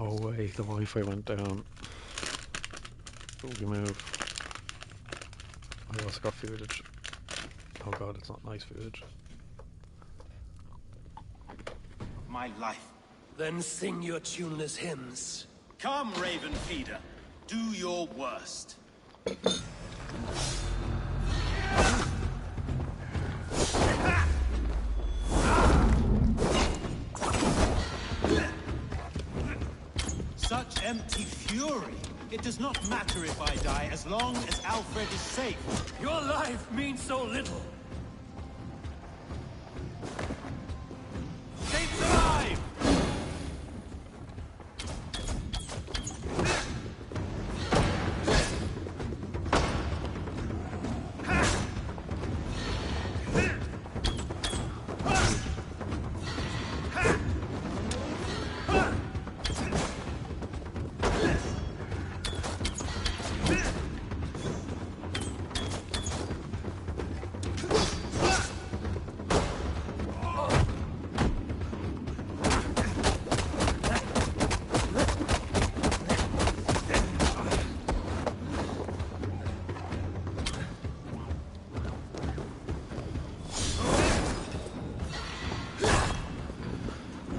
Oh wait, the Wi-Fi went down. Boogie move. I also got footage. Oh god, it's not nice footage. My life. Then sing your tuneless hymns. Come, Raven Feeder. Do your worst. Such empty fury. It does not matter if I die, as long as Alfred is safe. Your life means so little. Saints alive!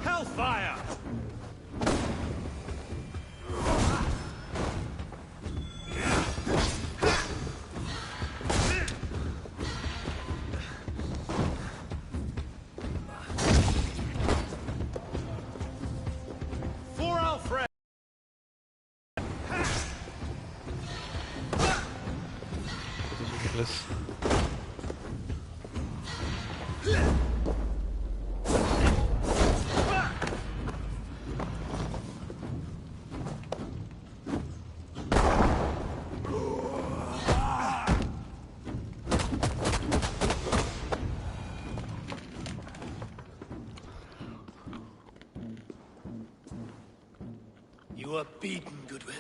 Hellfire! For Alfred! This is ridiculous. You are beaten, Goodwin.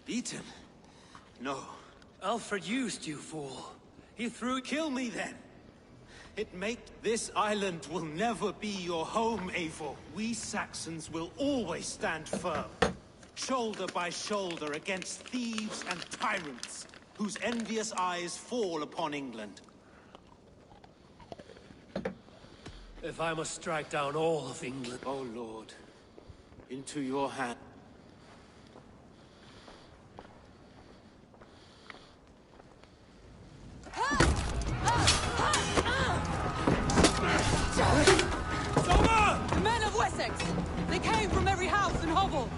Beaten? No. Alfred used you, fool. He threw... Kill me then! This island will never be your home, Eivor. We Saxons will always stand firm. Shoulder by shoulder against thieves and tyrants, whose envious eyes fall upon England. If I must strike down all of England... Oh Lord, into your hand. The men of Wessex! They came from every house and hovel!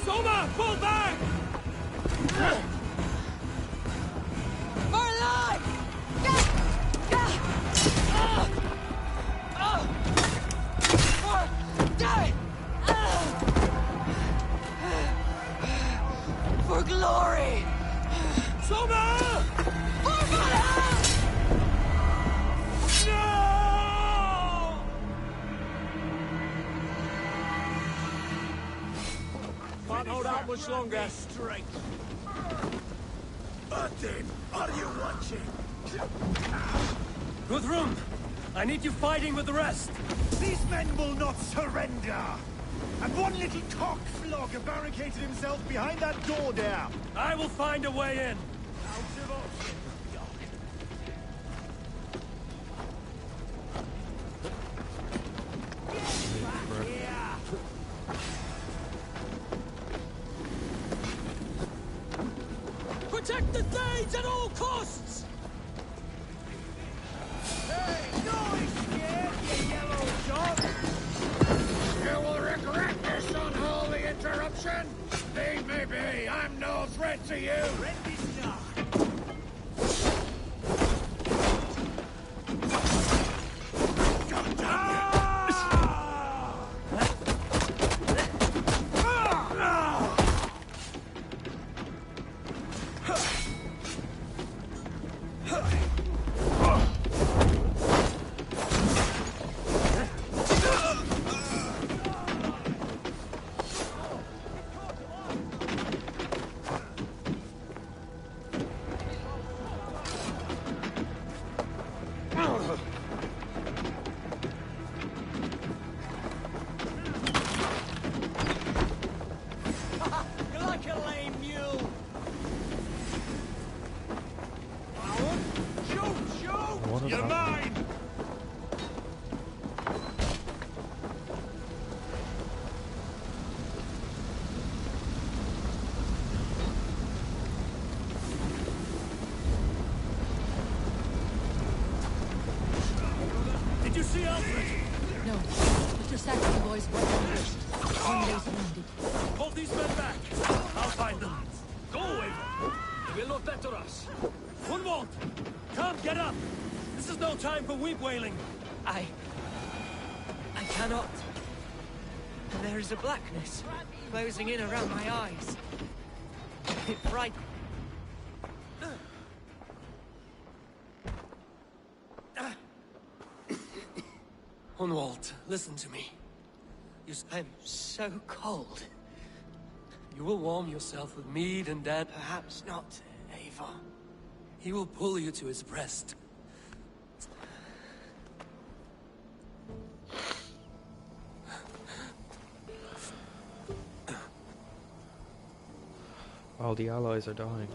Soma, pull back! For life! For glory! Soma! For Valhalla! No! Can't hold out much longer. Strength. Odin, are you watching? Guthrum, I need you fighting with the rest. These men will not surrender! And one little cockflogger barricaded himself behind that door there! I will find a way in. Out of option, Protect the Thanes at all costs! Hey, no escape, you yellow dog! You will regret this unholy interruption! Leave me be! I'm no threat to you! Ready now! You're like a lame mule. Shoot! What is You're happening? mine! Did you see Alfred? No, but your Saxon boys were ambushed. One day's wounded. Hold these men back. I'll find them. Go, Ava. They will not better us. Gunwald! Come, get up! This is no time for weep wailing. I cannot. And there is a blackness closing in around my eyes. It frightens. Gunwald, listen to me. I'm so cold. You will warm yourself with mead and Dan. Perhaps not, Ava. He will pull you to his breast. All the allies are dying.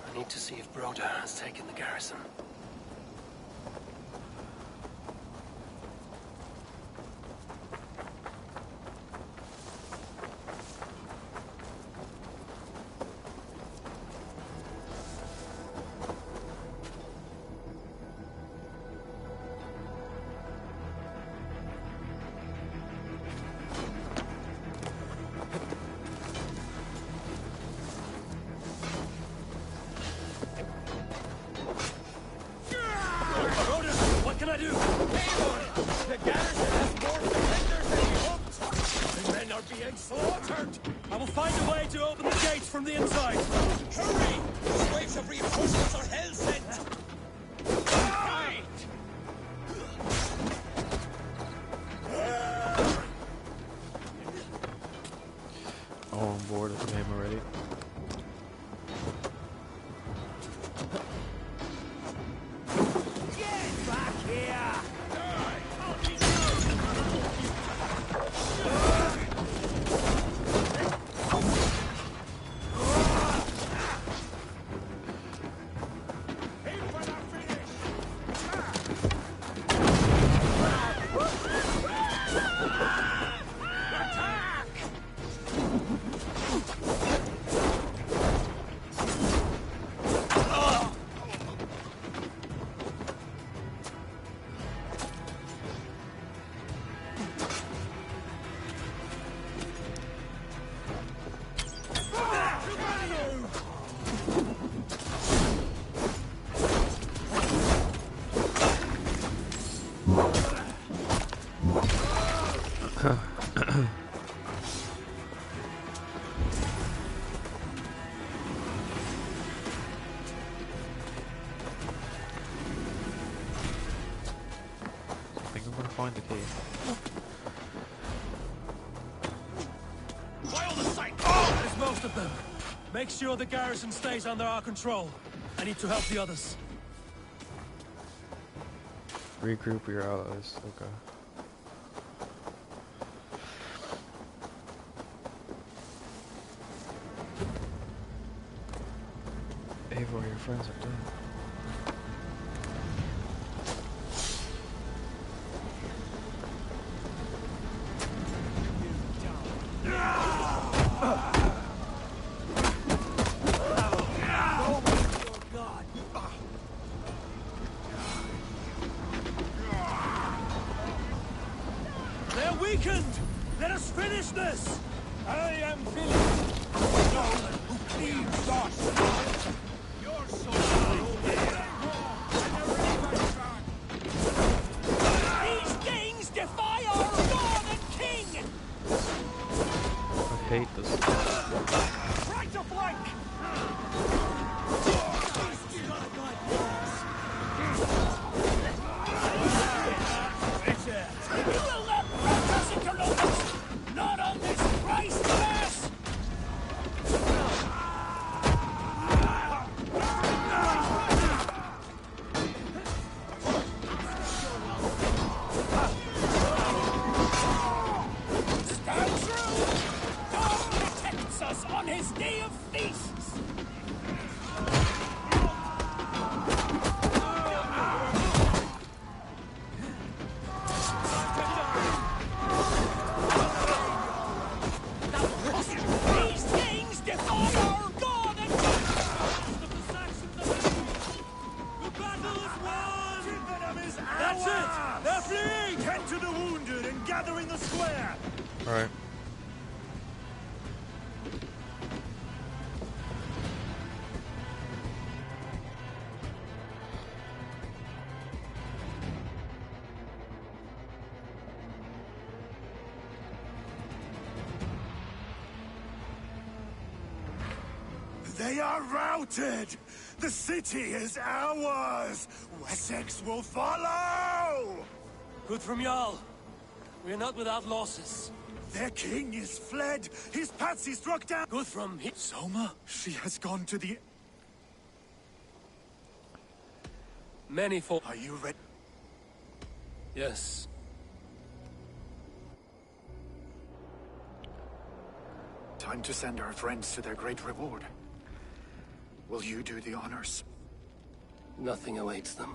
I need to see if Broder has taken the garrison. Broder, what can I do? The garrison has more defenders than we hoped! The men are being slaughtered! I will find a way to open the gates from the inside. Hurry! Those waves of reinforcements are hell-sent! All on board with the game already. Get back here! Aim for the finish! Attack! I think I'm gonna find the key. There's most of them. Make sure the garrison stays under our control. I need to help the others. Regroup with your allies. Okay. Eivor, your friends are dead. They're weakened! Let us finish this! I am finished! Nolan, who pleads us! Your soul! These things defy our lord and king! I hate this. Right to flank! You will not press us into Locust! Not on this Christ mess! That's it! They're fleeing! Tend to the wounded and gather in the square! Alright. They are routed! The city is ours! Wessex will follow! Good from Jarl. We're not without losses. Their king is fled! His patsy struck down! Good from Soma? She has gone to the... Many for... Are you ready? Yes. Time to send our friends to their great reward. Will you do the honors? Nothing awaits them.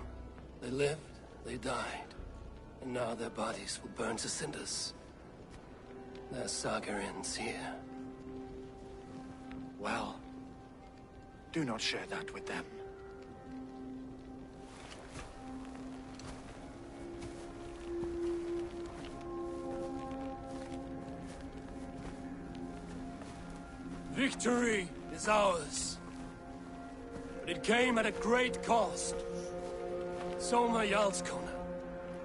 They lived, they died, and now their bodies will burn to cinders. Their saga ends here. Well, do not share that with them. Victory is ours. But it came at a great cost. Soma Jarlskona,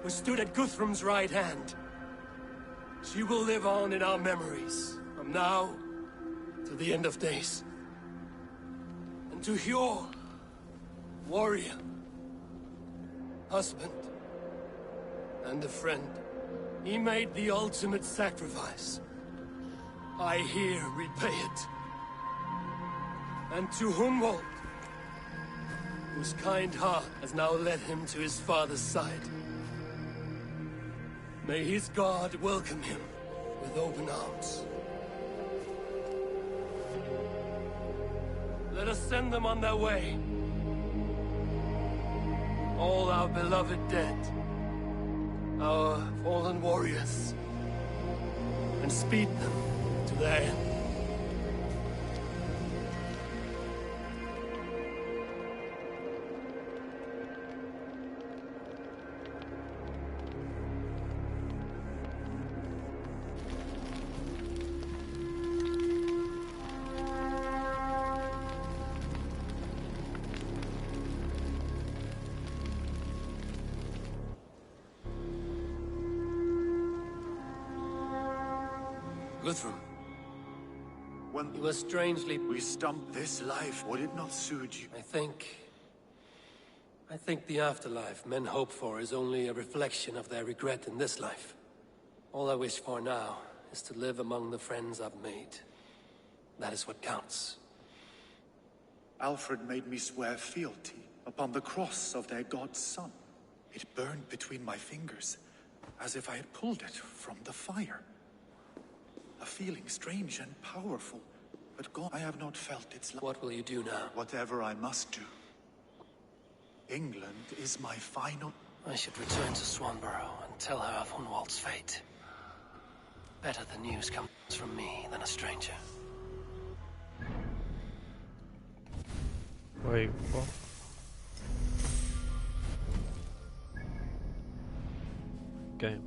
who stood at Guthrum's right hand. She will live on in our memories, from now to the end of days. And to Hjor, warrior, husband, and a friend, he made the ultimate sacrifice. I here repay it. And to Hunwald, whose kind heart has now led him to his father's side. May his God welcome him with open arms. Let us send them on their way. All our beloved dead, our fallen warriors, and speed them to their end. Guthrum. When He was strangely... we stumped this life, would it not suit you? I think the afterlife men hope for is only a reflection of their regret in this life. All I wish for now is to live among the friends I've made. That is what counts. Alfred made me swear fealty upon the cross of their god's son. It burned between my fingers, as if I had pulled it from the fire. A feeling strange and powerful, but God, I have not felt its like. What will you do now? Whatever I must do. England is my final... I should return to Swanborough and tell her of Hunwald's fate. Better the news comes from me than a stranger. Wait, what? Game.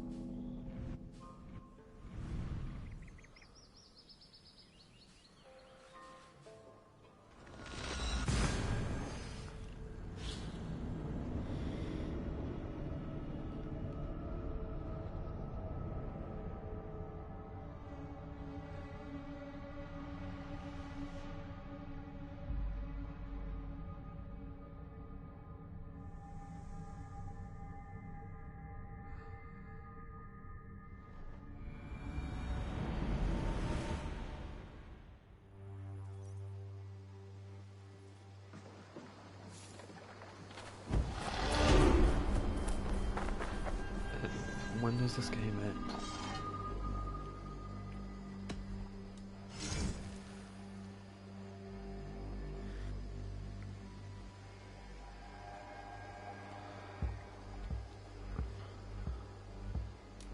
When does this game end?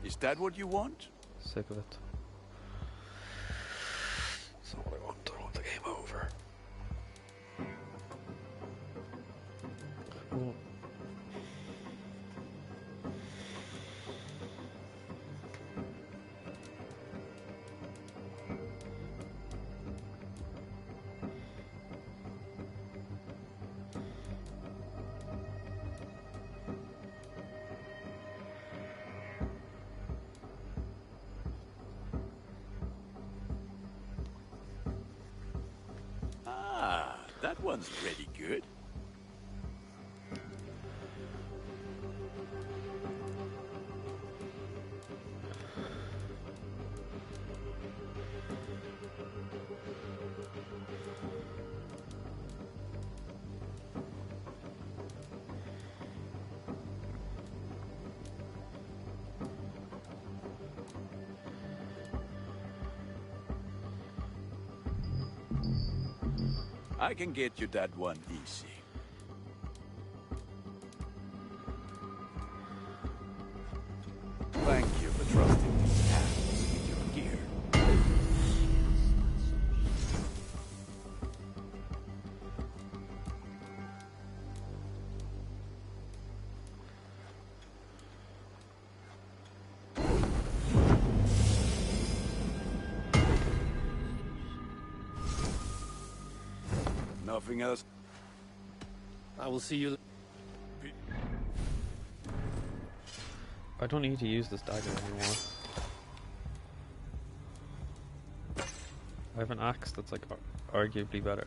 Is that what you want? Sick of it. That's not what I want. I want the game over. Well, That one's pretty good. I can get you that one easy. Thank you for trusting these hands with your gear. Nothing else. I will see you. I don't need to use this dagger anymore. I have an axe that's like arguably better.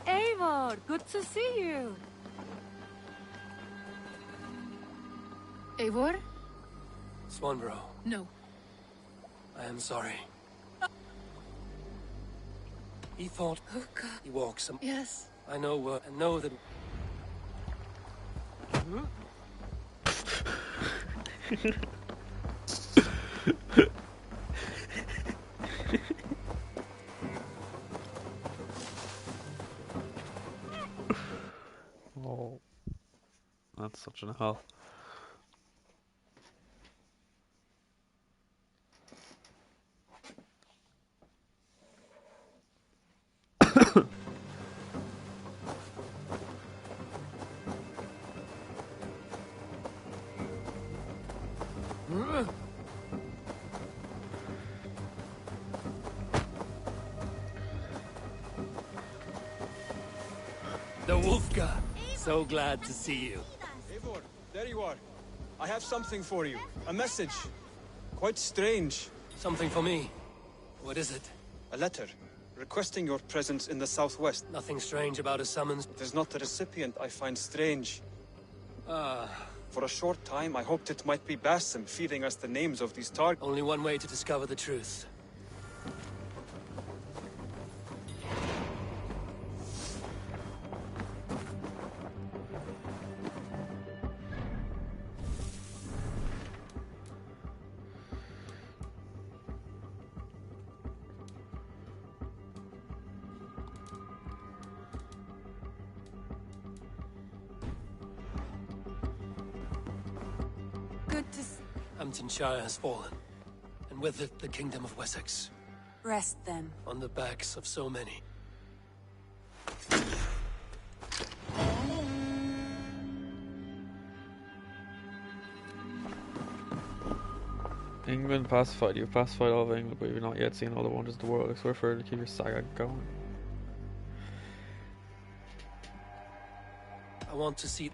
Eivor, good to see you. Eivor? Swanborough, No. I am sorry. He thought Oh, God. he walks some. Yes. I know that. Oh, that's such an hell. The Wolfgar. So glad to see you. Eivor, there you are. I have something for you. A message. Quite strange. Something for me. What is it? A letter. Requesting your presence in the southwest. Nothing strange about a summons. It is not the recipient I find strange. Ah, For a short time, I hoped it might be Basim feeding us the names of these targets. only one way to discover the truth. Good to Hamptonshire has fallen, and with it the kingdom of Wessex, rest then. on the backs of so many. England pacified. You've pacified all of England, but you've not yet seen all the wonders of the world. Explore further to keep your saga going. I want to see.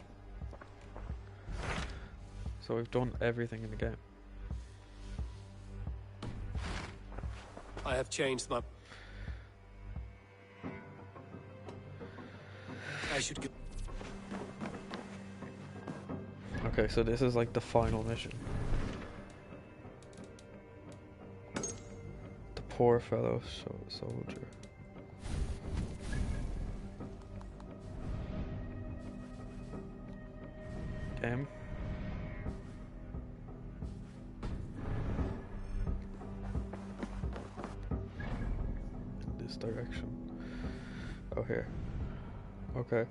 So we've done everything in the game. I have changed my... I should go. Okay, so this is like the final mission. The poor fellow soldier. Game. In this direction. Oh, here. Okay.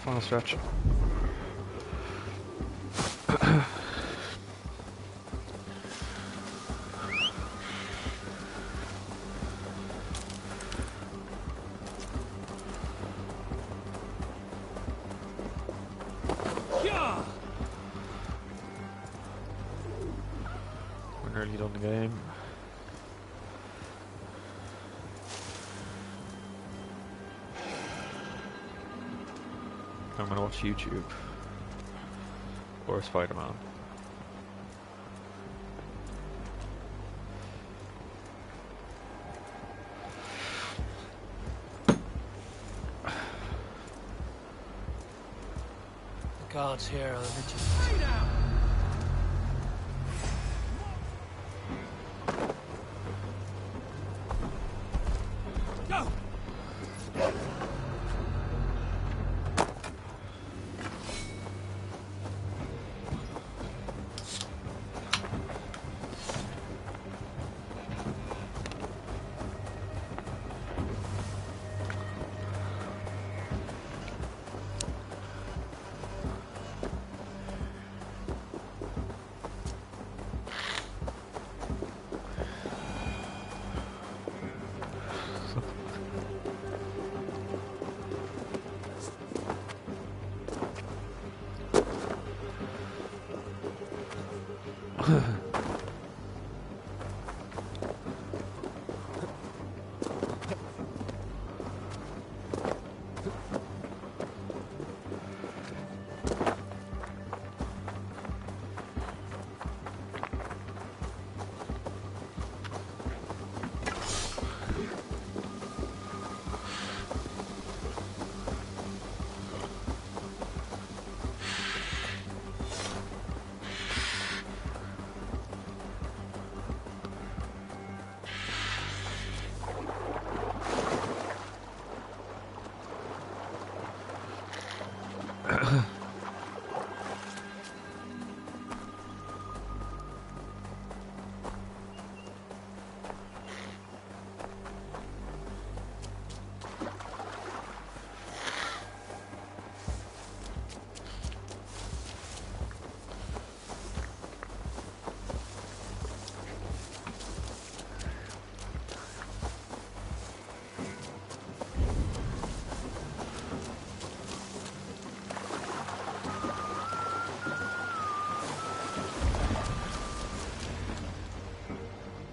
Final stretch. early done the game. I'm gonna watch YouTube or Spider-Man. The gods here are vigilant. Go!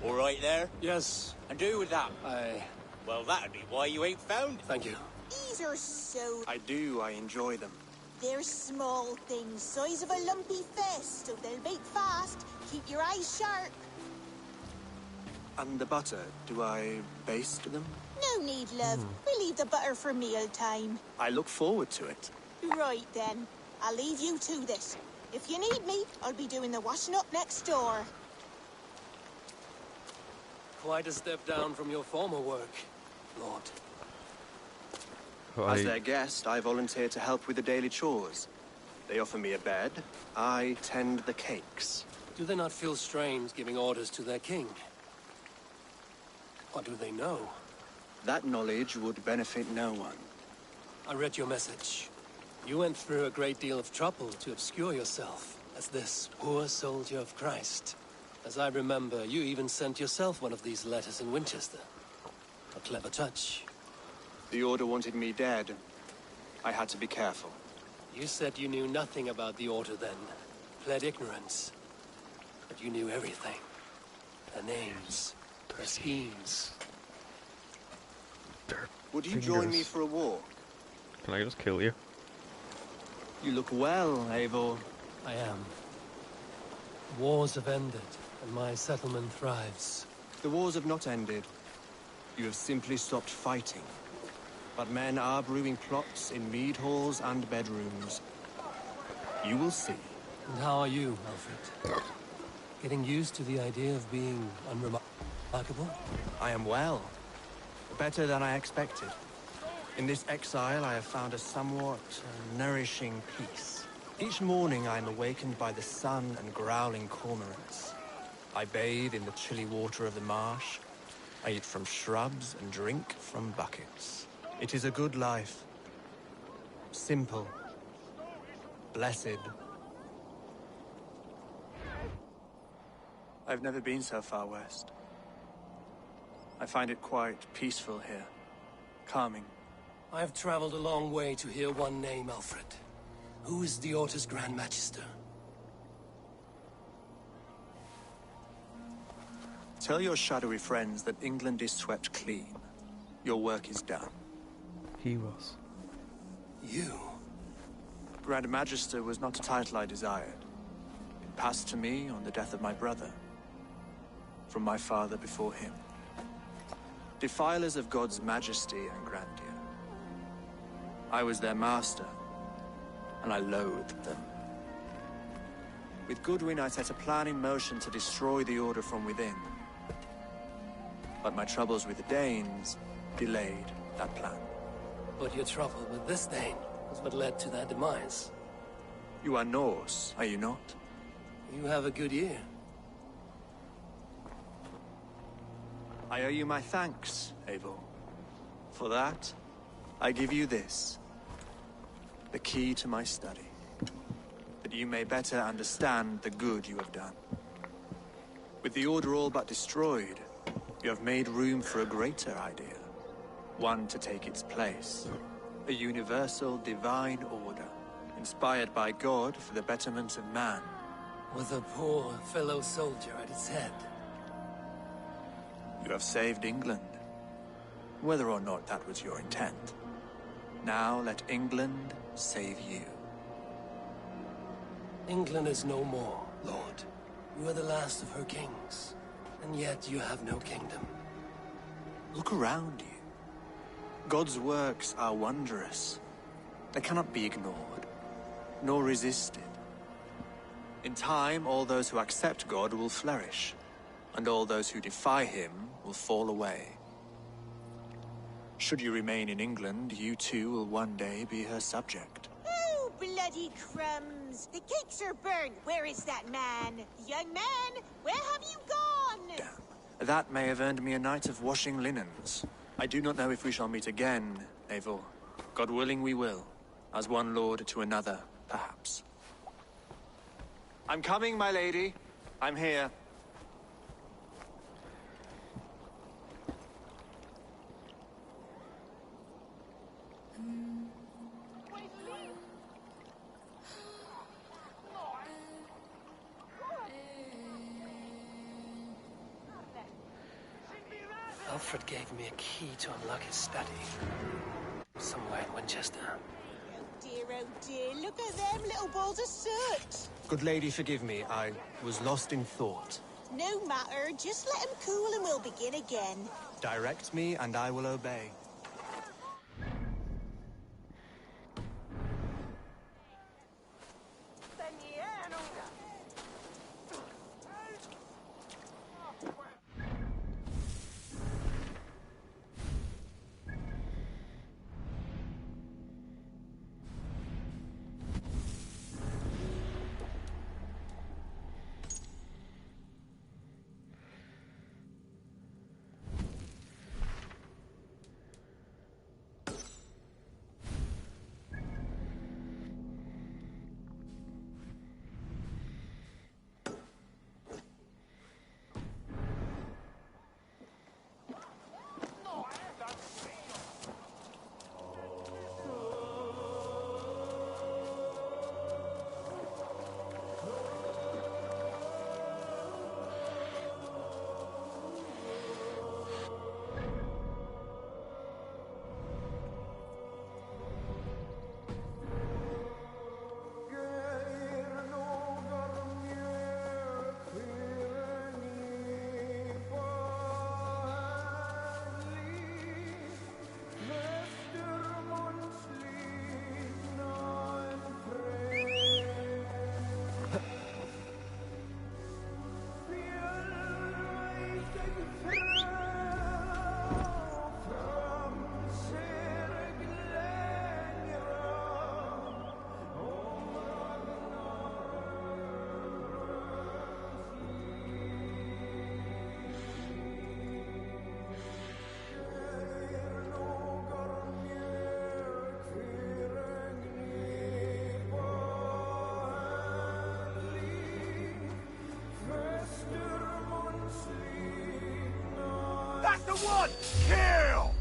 All right there? Yes, And do with that? I... Well, that'd be why you ain't found it. Thank you. These are so... I enjoy them. They're small things, size of a lumpy fist, so they'll bake fast. Keep your eyes sharp. And the butter, do I baste them? No need, love. We'll leave the butter for meal time. I look forward to it. Right then. I'll leave you to this. If you need me, I'll be doing the washing up next door. Quite a step down from your former work, Lord. As their guest, I volunteer to help with the daily chores. They offer me a bed. I tend the cakes. Do they not feel strange giving orders to their king? Or do they know? That knowledge would benefit no one. I read your message. You went through a great deal of trouble to obscure yourself as this poor soldier of Christ. As I remember, you even sent yourself one of these letters in Winchester. A clever touch. The Order wanted me dead. I had to be careful. You said you knew nothing about the Order then. Pled ignorance. But you knew everything. Their names. Their schemes. Would you join me for a war? Can I just kill you? You look well, Eivor. I am. Wars have ended, and my settlement thrives. The wars have not ended. You have simply stopped fighting. But men are brewing plots in mead halls and bedrooms. You will see. And how are you, Alfred? Getting used to the idea of being unremarkable? I am well. Better than I expected. In this exile, I have found a somewhat nourishing peace. Each morning, I am awakened by the sun and growling cormorants. I bathe in the chilly water of the marsh. I eat from shrubs and drink from buckets. It is a good life. Simple. Blessed. I've never been so far west. I find it quite peaceful here. Calming. I have traveled a long way to hear one name, Alfred. Who is the Order's Grand Magister? Tell your shadowy friends that England is swept clean. Your work is done. He was. You? Grand Magister was not a title I desired. It passed to me on the death of my brother, from my father before him. Defilers of God's majesty and grandeur. I was their master, and I loathed them. With Goodwin, I set a plan in motion to destroy the Order from within. But my troubles with the Danes delayed that plan. But your trouble with this Dane was what led to their demise. You are Norse, are you not? You have a good ear. I owe you my thanks, Abel. For that, I give you this. The key to my study. That you may better understand the good you have done. With the Order all but destroyed, you have made room for a greater idea. One to take its place. A universal divine order, inspired by God for the betterment of man. With a poor fellow soldier at its head. You have saved England, whether or not that was your intent. Now let England save you. England is no more, Lord. You are the last of her kings, and yet you have no kingdom. Look around you. God's works are wondrous. They cannot be ignored, nor resisted. In time, all those who accept God will flourish, and all those who defy him will fall away. Should you remain in England, you too will one day be her subject. Oh, bloody crumbs! The cakes are burned. Where is that man? Young man, where have you gone? Damn. That may have earned me a night of washing linens. I do not know if we shall meet again, Eivor. God willing we will. As one lord to another, perhaps. I'm coming, my lady. I'm here. Alfred gave me a key to unlock his study. Somewhere in Winchester. Oh dear, look at them little balls of soot. Good lady, forgive me. I was lost in thought. No matter, just let him cool and we'll begin again. Direct me and I will obey. That's the one! Kill!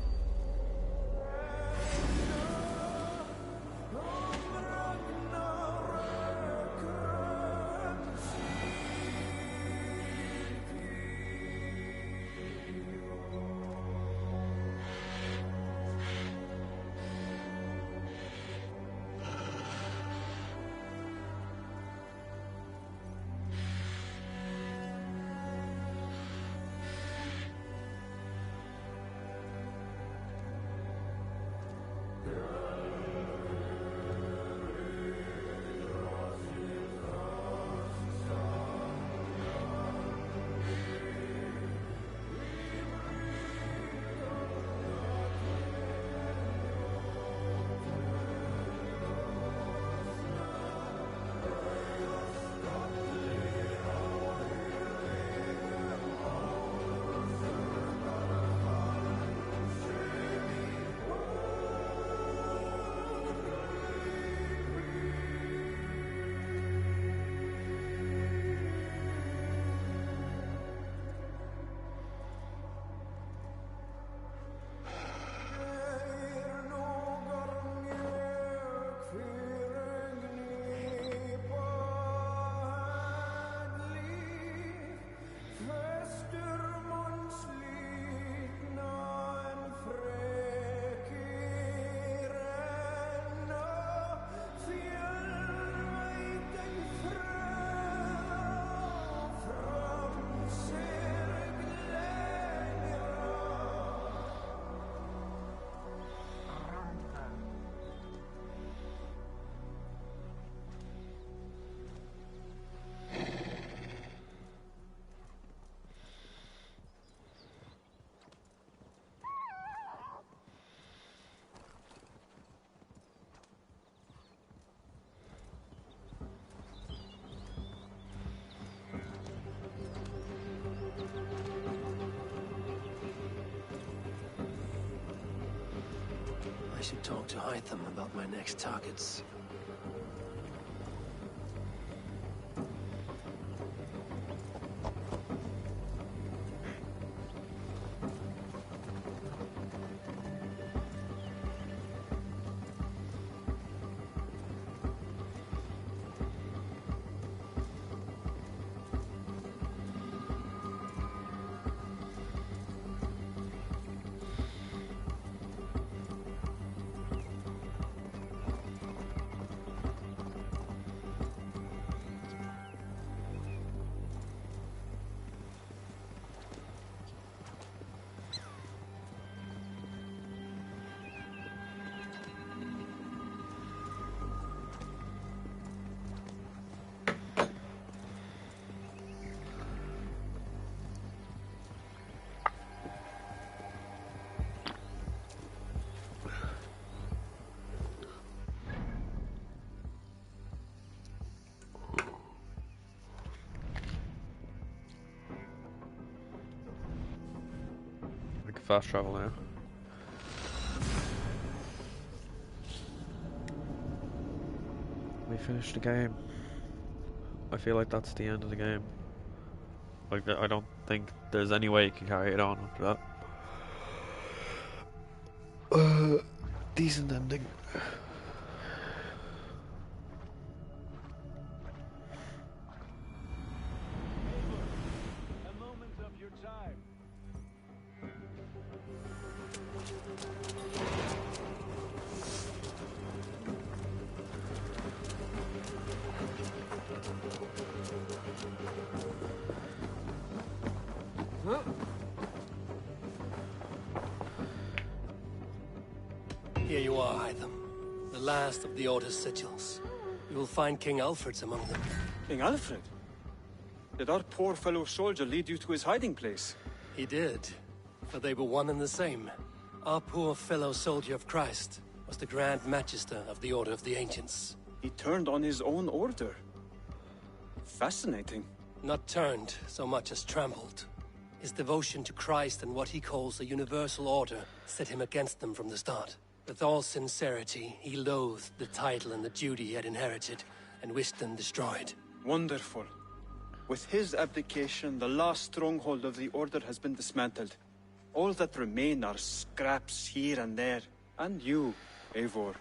should talk to Hytham about my next targets. I can fast travel now. We finished the game. I feel like that's the end of the game. Like, I don't think there's any way you can carry it on after that. Decent ending. A moment of your time. Here you are, Hytham. The last of the Order's sigils. You will find King Alfred's among them. King Alfred? Did our poor fellow soldier lead you to his hiding place? He did, but they were one and the same. Our poor fellow soldier of Christ was the Grand Magister of the Order of the Ancients. He turned on his own order. Fascinating. Not turned so much as trampled. His devotion to Christ and what he calls the universal order set him against them from the start. With all sincerity, he loathed the title and the duty he had inherited, and wished them destroyed. Wonderful. With his abdication, the last stronghold of the Order has been dismantled. All that remain are scraps here and there. And you, Eivor.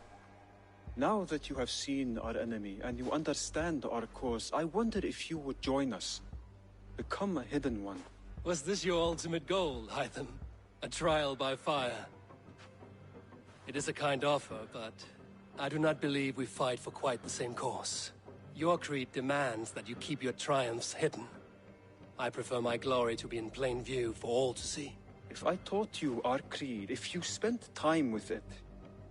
Now that you have seen our enemy, and you understand our cause, I wonder if you would join us. Become a hidden one. Was this your ultimate goal, Hytham? A trial by fire? It is a kind offer, but I do not believe we fight for quite the same cause. Your creed demands that you keep your triumphs hidden. I prefer my glory to be in plain view for all to see. If I taught you our creed, if you spent time with it,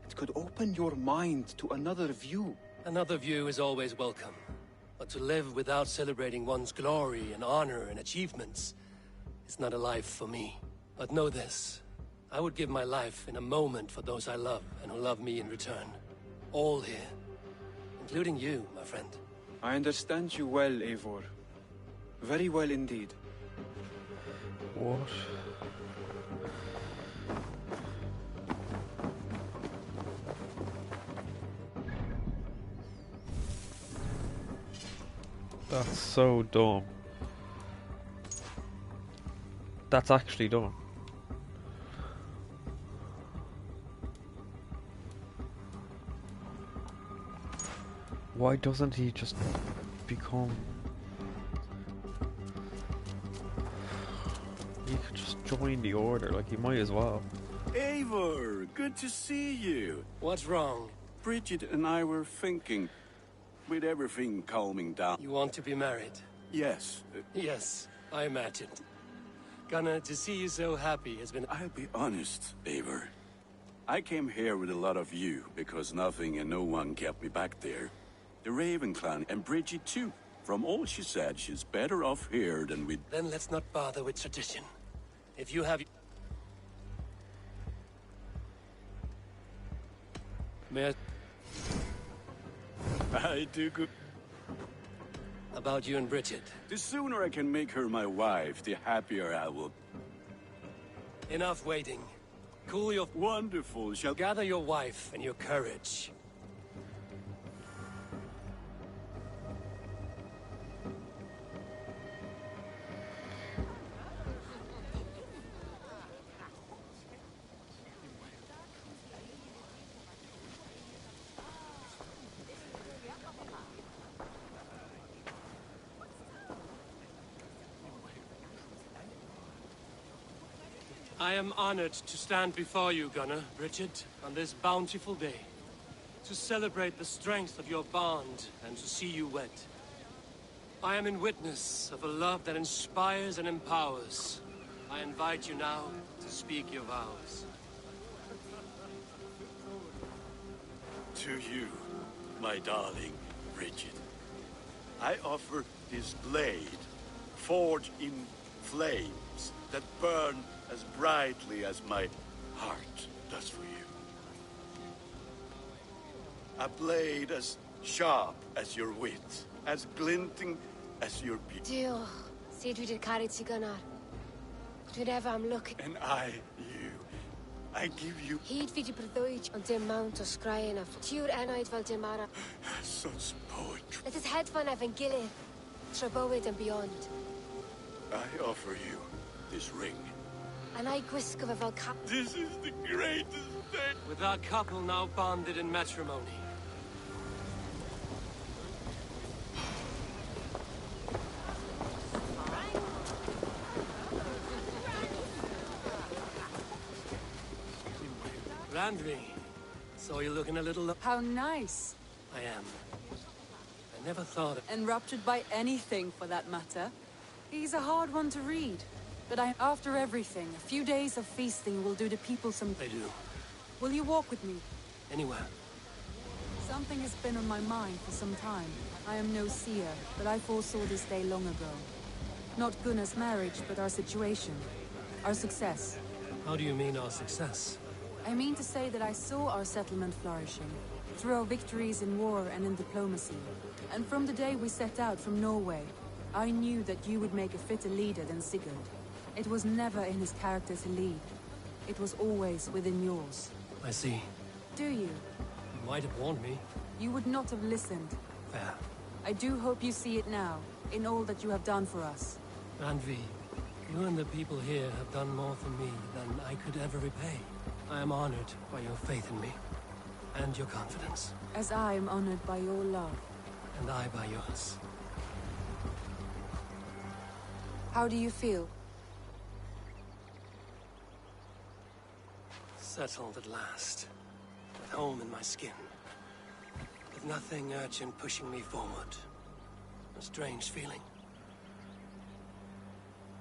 it could open your mind to another view. Another view is always welcome. But to live without celebrating one's glory and honor and achievements is not a life for me. But know this. I would give my life in a moment for those I love and who love me in return. All here. Including you, my friend. I understand you well, Eivor. Very well indeed. What? That's so dumb. That's actually dumb. Why doesn't he just become... He could just join the Order, like he might as well. Eivor, good to see you. What's wrong? Bridget and I were thinking, with everything calming down. You want to be married? Yes. Yes, I imagined. Gunnar, to see you so happy has been... I'll be honest, Eivor. I came here with a lot of you, because nothing and no one kept me back there. The Raven clan, and Bridget too. From all she said, she's better off here than with... Then let's not bother with tradition. If you have... May I do good. About you and Bridget. The sooner I can make her my wife, the happier I will. Enough waiting. cool your... Wonderful. Shall Gather your wife and your courage. I am honored to stand before you, Gunnar, Bridget, on this bountiful day. To celebrate the strength of your bond and to see you wed. I am in witness of a love that inspires and empowers. I invite you now to speak your vows. to you, my darling Bridget, I offer this blade, forged in flames that burn as brightly as my heart does for you. A blade as sharp as your wit, as glinting as your beauty. Dio, see dwi 'di caru ti gynnar. Dwi'n efa am lwc. And I, you, I give you Hyd fi di breuddwyd, ond dim mount o sgrau yna. Tiw'r enaid fel dim ara. such poetry. Let us hedfan efo'n gilydd, tra bywyd and beyond. I offer you this ring. And I gwisgo fe fel cap. This is the greatest day. With our couple now bonded in matrimony. Randvi, saw you looking a little... How nice. I am. I never thought of... Enraptured by anything, for that matter. He's a hard one to read. But after everything, a few days of feasting will do the people some... I do. Will you walk with me? Anywhere. Something has been on my mind for some time. I am no seer, but I foresaw this day long ago. Not Gunnar's marriage, but our situation. Our success. How do you mean our success? I mean to say that I saw our settlement flourishing, through our victories in war and in diplomacy. And from the day we set out from Norway, I knew that you would make a fitter leader than Sigurd. It was never in his character to lead. It was always within yours. I see. Do you? You might have warned me. You would not have listened. Fair. I do hope you see it now, in all that you have done for us. Randvi, you and the people here have done more for me than I could ever repay. I am honored by your faith in me, and your confidence. As I am honored by your love. And I by yours. How do you feel? Settled at last. At home in my skin. With nothing urgent pushing me forward. A strange feeling.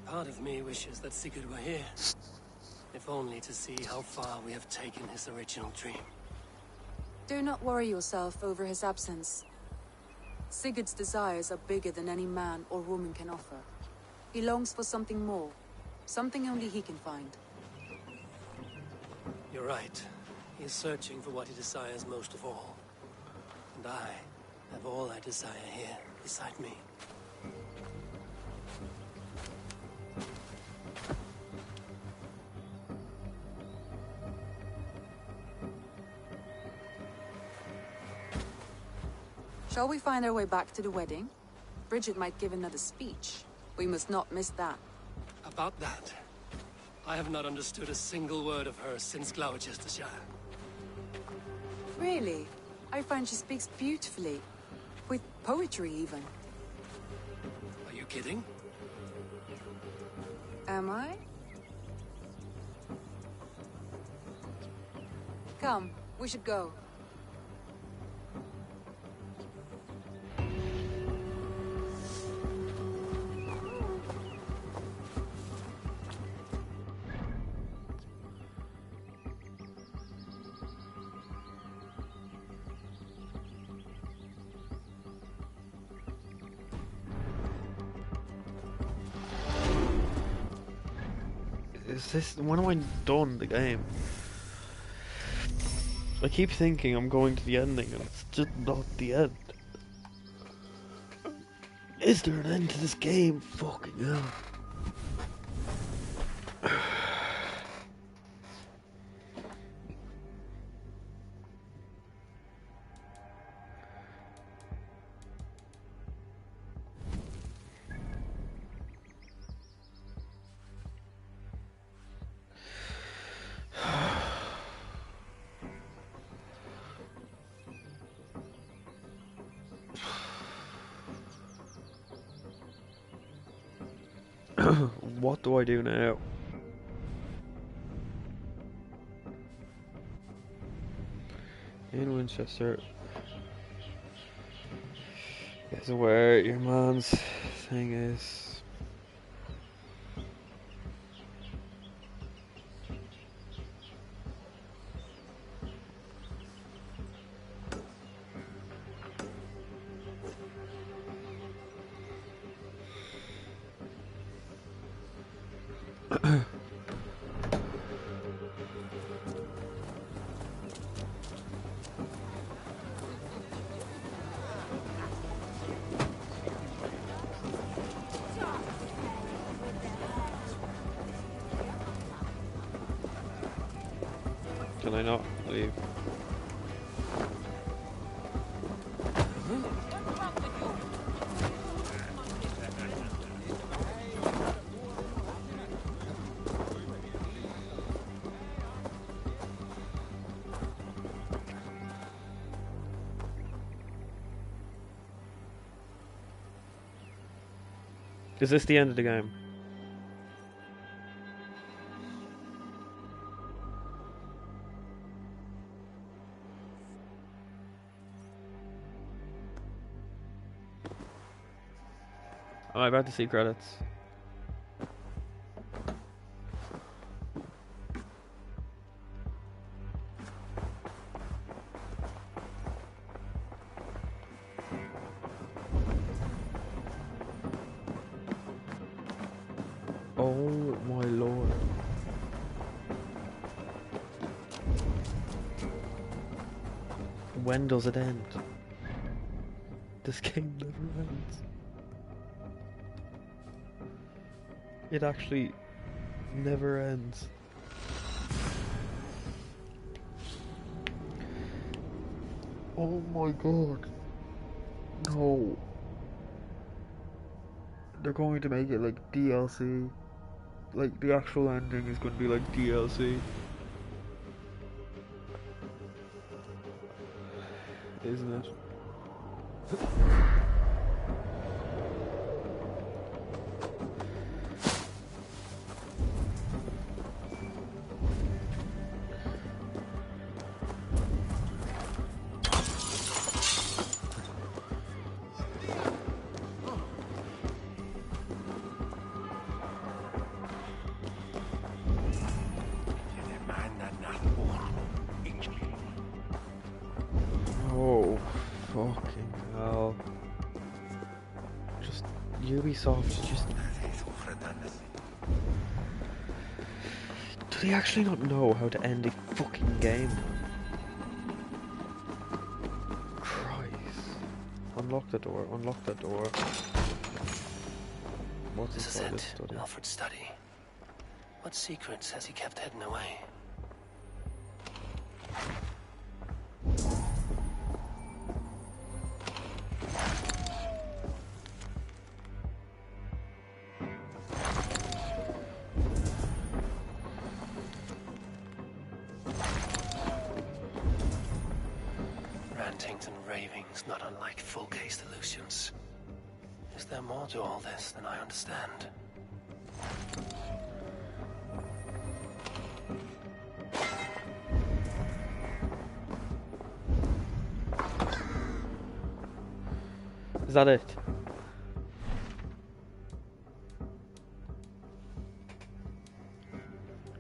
Part of me wishes that Sigurd were here. If only to see how far we have taken his original dream. Do not worry yourself over his absence. Sigurd's desires are bigger than any man or woman can offer. He longs for something more. Something only he can find. You're right. He is searching for what he desires most of all. And I have all I desire here beside me. Shall we find our way back to the wedding? Bridget might give another speech. We must not miss that. About that, I have not understood a single word of hers since Gloucestershire. Really? I find she speaks beautifully. With poetry, even. Are you kidding? Am I? Come, we should go. Is this... when am I done the game? I keep thinking I'm going to the ending and it's just not the end. Is there an end to this game? Fucking hell. What do I do now? In Winchester. Guess where your man's thing is. Can I not leave? Is this the end of the game? Am I about to see credits? Oh my lord. When does it end? This game never ends. It actually never ends. Oh my god. No. They're going to make it like DLC. Like the actual ending is going to be like DLC. Isn't it? Oh, fucking hell. Just Ubisoft, just... Do they actually not know how to end a fucking game? Christ. Unlock the door, unlock the door. What's This is inside this it, study? Alfred's study. What secrets has he kept hidden away? Rantings and ravings, not unlike full-case delusions. Is there more to all this than I understand? Is that it?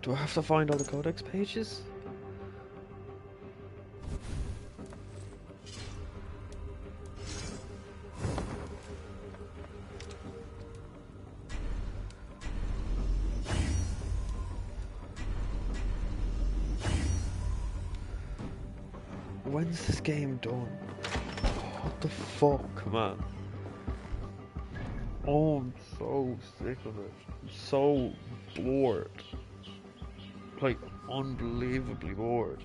Do I have to find all the codex pages? When's this game done? What the fuck, man? Oh, I'm so sick of it. I'm so bored. Like, unbelievably bored.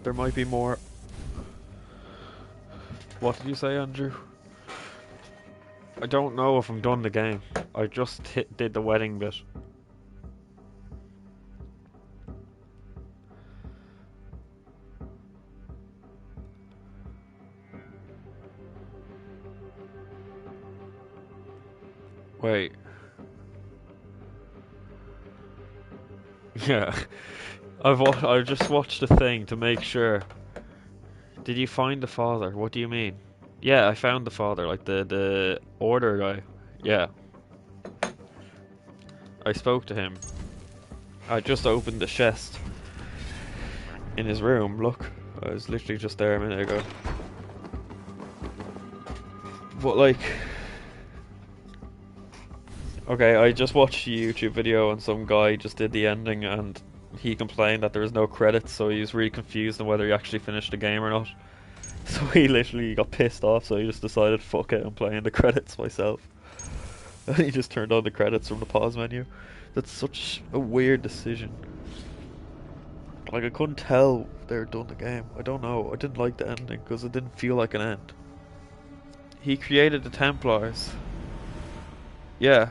There might be more. What did you say, Andrew? I don't know if I'm done the game. I just did the wedding bit. Wait. Yeah. I've just watched a thing to make sure. Did you find the father? What do you mean? Yeah, I found the father, like the order guy. Yeah. I spoke to him. I just opened the chest in his room. Look, I was literally just there a minute ago. But like, okay, I just watched a YouTube video and some guy just did the ending and he complained that there was no credits, so he was really confused on whether he actually finished the game or not. So he literally got pissed off, so he just decided, fuck it, I'm playing the credits myself. And he just turned on the credits from the pause menu. That's such a weird decision. Like, I couldn't tell they were done the game. I don't know. I didn't like the ending because it didn't feel like an end. He created the Templars. Yeah.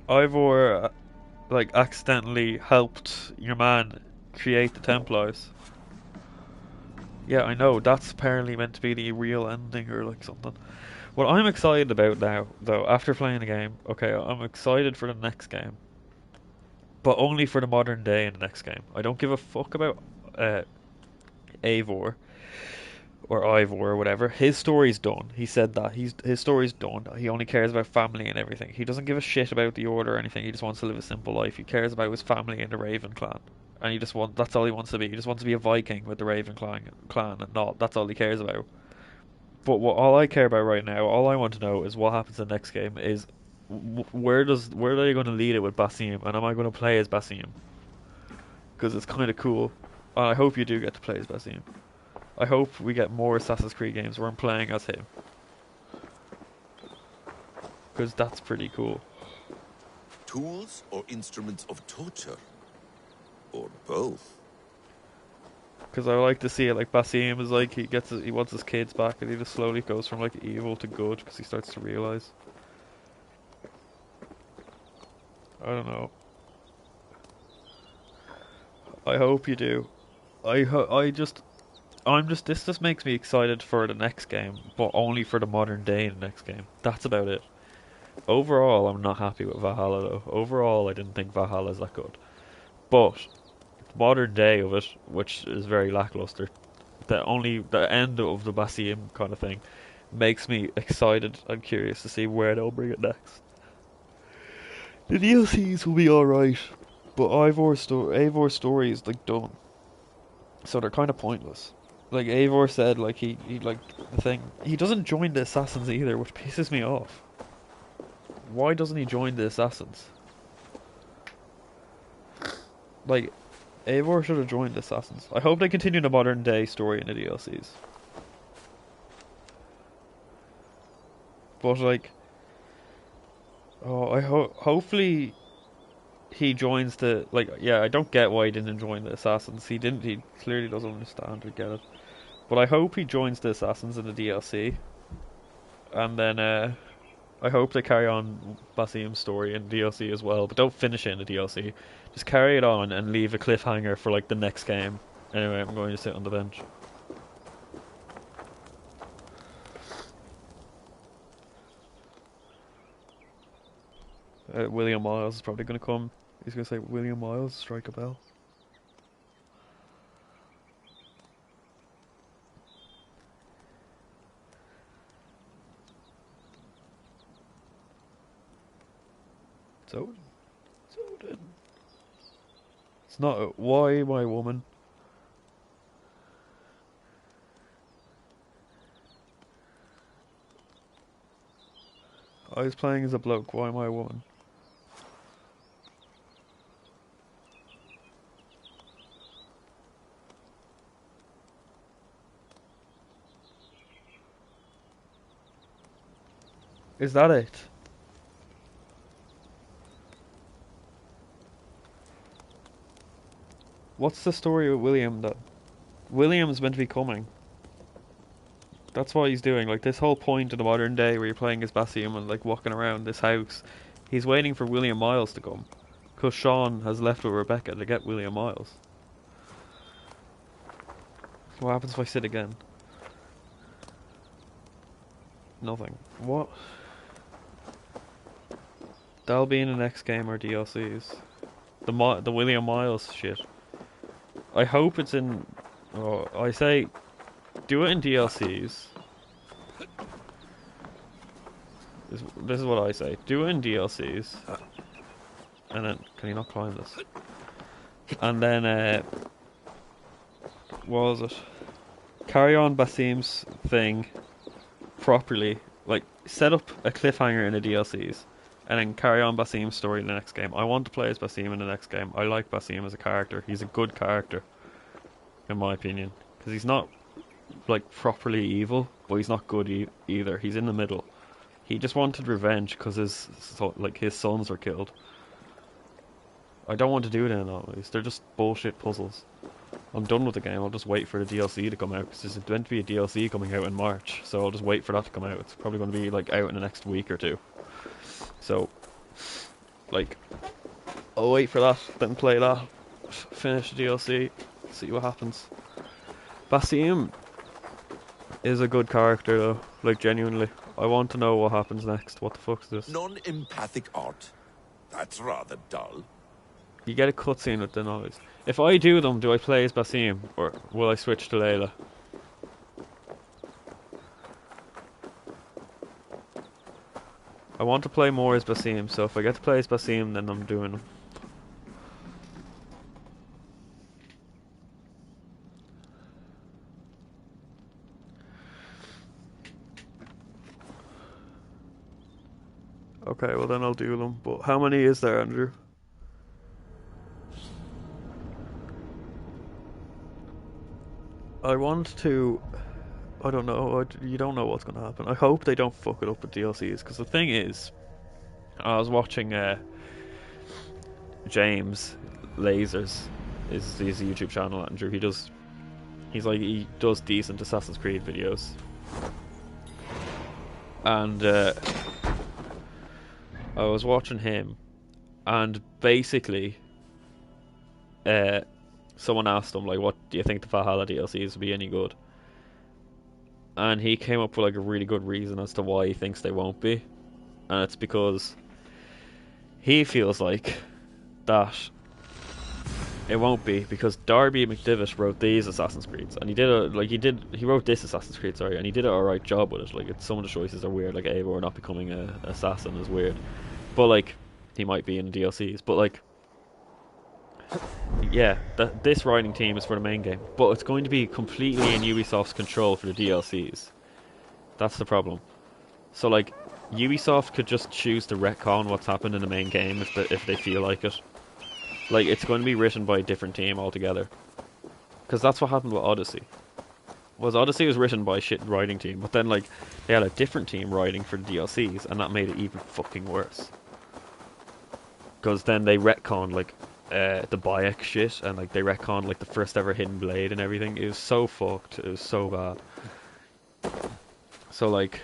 Ivor, like, accidentally helped your man create the Templars. Yeah, I know. That's apparently meant to be the real ending or, like, something. What I'm excited about now, though, after playing the game, okay, I'm excited for the next game. But only for the modern day in the next game. I don't give a fuck about Eivor or Ivor or whatever. His story's done. He said that. His story's done. He only cares about family and everything. He doesn't give a shit about the Order or anything. He just wants to live a simple life. He cares about his family and the Raven clan. And that's all he wants to be. He just wants to be a Viking with the Raven clan and not. That's all he cares about. But all I care about right now, all I want to know is what happens in the next game. Is where are they going to lead it with Basim, and am I going to play as Basim? Because it's kind of cool. And I hope you do get to play as Basim. I hope we get more Assassin's Creed games where I'm playing as him. Because that's pretty cool. Tools or instruments of torture? Or both? Because I like to see it like Basim is like, he wants his kids back and he just slowly goes from like evil to good because he starts to realise. I don't know. I hope you do. This just makes me excited for the next game, but only for the modern day in the next game. That's about it. Overall, I'm not happy with Valhalla though. Overall, I didn't think Valhalla is that good. But the modern day of it, which is very lackluster, the end of the Basim kind of thing, makes me excited and curious to see where they'll bring it next. The DLCs will be alright, but Eivor's story is like done, so they're kind of pointless. Like Eivor said, like he like the thing. He doesn't join the assassins either, which pisses me off. Why doesn't he join the assassins? Like, Eivor should have joined the assassins. I hope they continue the modern day story in the DLCs. But like, oh, hopefully he joins the yeah. I don't get why he didn't join the assassins. He didn't. He clearly doesn't understand or get it. But I hope he joins the assassins in the DLC, and then I hope they carry on Basim's story in DLC as well. But don't finish it in the DLC. Just carry it on and leave a cliffhanger for like the next game. Anyway, I'm going to sit on the bench. William Miles is probably going to come. He's going to say, William Miles, strike a bell. It's Odin. It's Odin. It's not a, why my woman? I was playing as a bloke, why my woman? Is that it? What's the story with William though? William's meant to be coming. That's what he's doing. Like this whole point in the modern day where you're playing as Basim and like walking around this house, he's waiting for William Miles to come, because Sean has left with Rebecca to get William Miles. What happens if I sit again? Nothing. What? That'll be in the next game or DLCs. The William Miles shit. I hope it's in. Oh, I say, do it in DLCs. This is what I say. Do it in DLCs. And then, can you not climb this? And then, what was it? Carry on Basim's thing properly. Like, set up a cliffhanger in the DLCs. And then carry on Basim's story in the next game. I want to play as Basim in the next game. I like Basim as a character. He's a good character, in my opinion. Because he's not, like, properly evil, but he's not good either. He's in the middle. He just wanted revenge because his sons were killed. I don't want to do it anyways. They're just bullshit puzzles. I'm done with the game. I'll just wait for the DLC to come out, because there's meant to be a DLC coming out in March. So I'll just wait for that to come out. It's probably going to be like out in the next week or two. So, like, I'll wait for that, then play that, finish the DLC, see what happens. Basim is a good character though, like genuinely. I want to know what happens next. What the fuck's this? Non-empathic art? That's rather dull. You get a cutscene with the noise. If I do them, do I play as Basim, or will I switch to Layla? I want to play more as Basim, so if I get to play as Basim, then I'm doing them. Okay, well then I'll do them. But how many is there, Andrew? I want to... I don't know. You don't know what's going to happen. I hope they don't fuck it up with DLCs, because the thing is, I was watching James Lasers, is his YouTube channel, Andrew. He does decent Assassin's Creed videos, and I was watching him, and basically, someone asked him, like, what do you think the Valhalla DLCs will be any good? And he came up with like a really good reason as to why he thinks they won't be, and it's because he feels like that it won't be, because Darby McDivitt wrote these Assassin's Creeds, and he wrote this Assassin's Creed, sorry, and he did an alright job with it. Like, some of the choices are weird, like Eivor not becoming an assassin is weird, but like he might be in DLCs, but like, yeah, this writing team is for the main game, but it's going to be completely in Ubisoft's control for the DLCs. That's the problem. So like, Ubisoft could just choose to retcon what's happened in the main game if they feel like it. Like, it's going to be written by a different team altogether, because that's what happened with Odyssey. Odyssey was written by a shit writing team, but then like they had a different team writing for the DLCs, and that made it even fucking worse. Because then they retconned like the Bayek shit, and like they retconned like the first ever Hidden Blade and everything. It was so fucked. It was so bad. So like,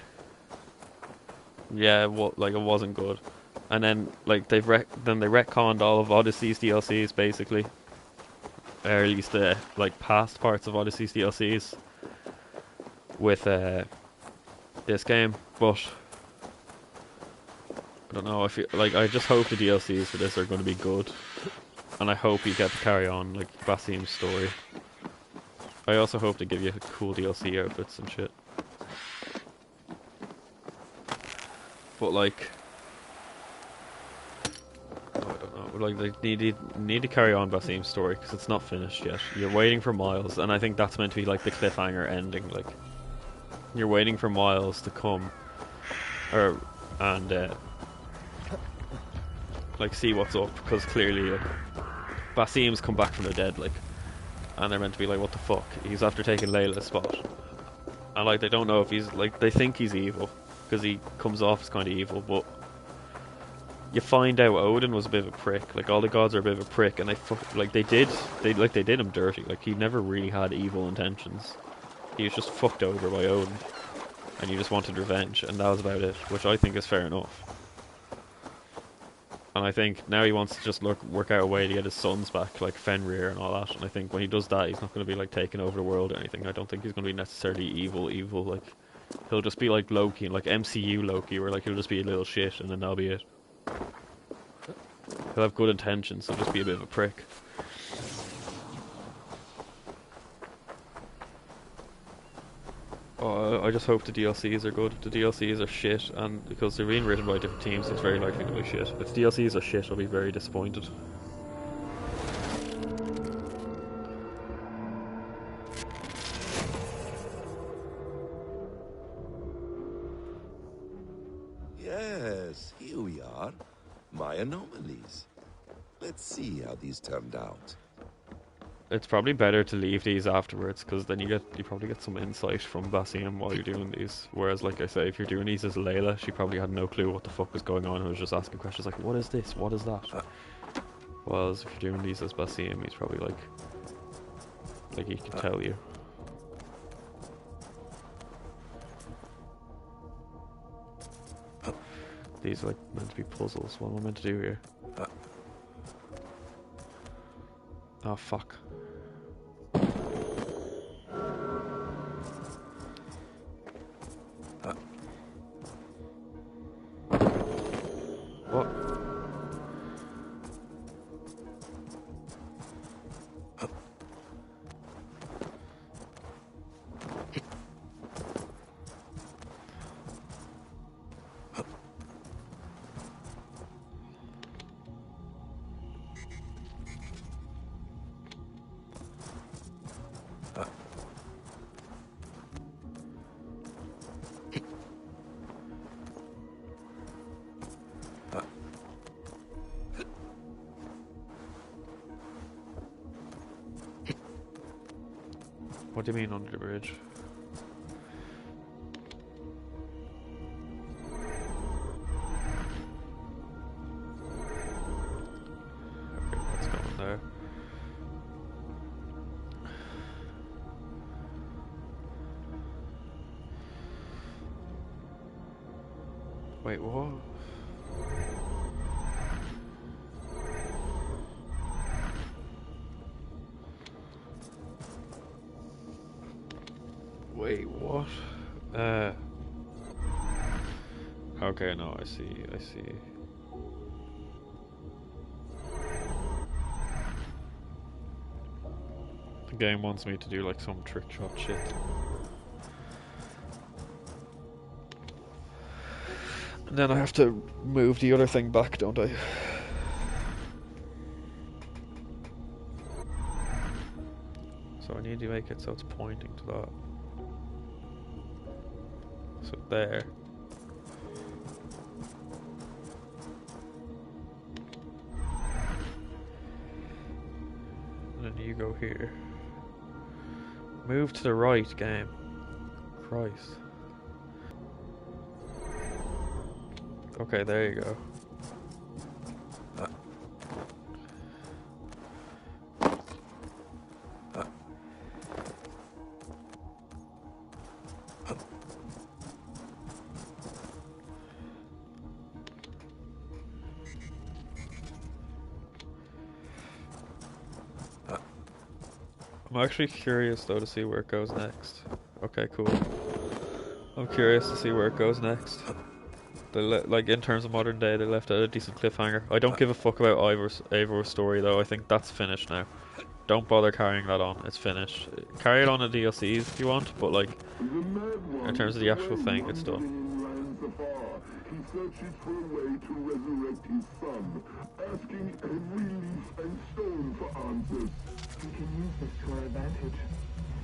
yeah, it wasn't good. And then like they retconned all of Odyssey's DLCs basically, or at least the like past parts of Odyssey's DLCs with this game. But I don't know. I just hope the DLCs for this are going to be good, and I hope you get to carry on like Basim's story. I also hope they give you cool DLC outfits and shit. But like, I don't know. Like, they need to carry on Basim's story, because it's not finished yet. You're waiting for Miles, and I think that's meant to be like the cliffhanger ending. Like, you're waiting for Miles to come, and like see what's up, because clearly like, Basim's come back from the dead, like, and they're meant to be like, what the fuck? He's after taking Layla's spot, and like they don't know if he's like, they think he's evil because he comes off as kind of evil, but you find out Odin was a bit of a prick. Like, all the gods are a bit of a prick, and they did him dirty. Like, he never really had evil intentions. He was just fucked over by Odin, and he just wanted revenge, and that was about it, which I think is fair enough. And I think now he wants to just work out a way to get his sons back, like Fenrir and all that. And I think when he does that, he's not going to be like taking over the world or anything. I don't think he's going to be necessarily evil. Like, he'll just be like Loki, like MCU Loki, where like he'll just be a little shit, and then that'll be it. He'll have good intentions. He'll just be a bit of a prick. Oh, I just hope the DLCs are good. The DLCs are shit, and because they're being written by different teams, it's very likely to be shit. If DLCs are shit, I'll be very disappointed. Yes, here we are. My anomalies. Let's see how these turned out. It's probably better to leave these afterwards, because then you probably get some insight from Basim while you're doing these. Whereas, like I say, if you're doing these as Layla, she probably had no clue what the fuck was going on and was just asking questions like, what is this? What is that? Whereas if you're doing these as Basim, he's probably like he can tell you. These are like meant to be puzzles. What am I meant to do here? Oh fuck. What? What do you mean under the bridge? Okay, let's go in there. Wait, what? Wait, what? Okay, no, I see. The game wants me to do like some trick shot shit. And then I have to move the other thing back, don't I? So I need to make it so it's pointing to that. So there. And then you go here. Move to the right, game. Christ. Okay, there you go. I'm actually curious though to see where it goes next. Okay, cool. I'm curious to see where it goes next. Like in terms of modern day, they left out a decent cliffhanger. I don't give a fuck about Eivor's story though. I think that's finished now. Don't bother carrying that on. It's finished. Carry it on in DLCs if you want, but like in terms of the actual thing, it's done. He searches for a way to resurrect his son, asking every leaf and stone for answers. We can use this to our advantage.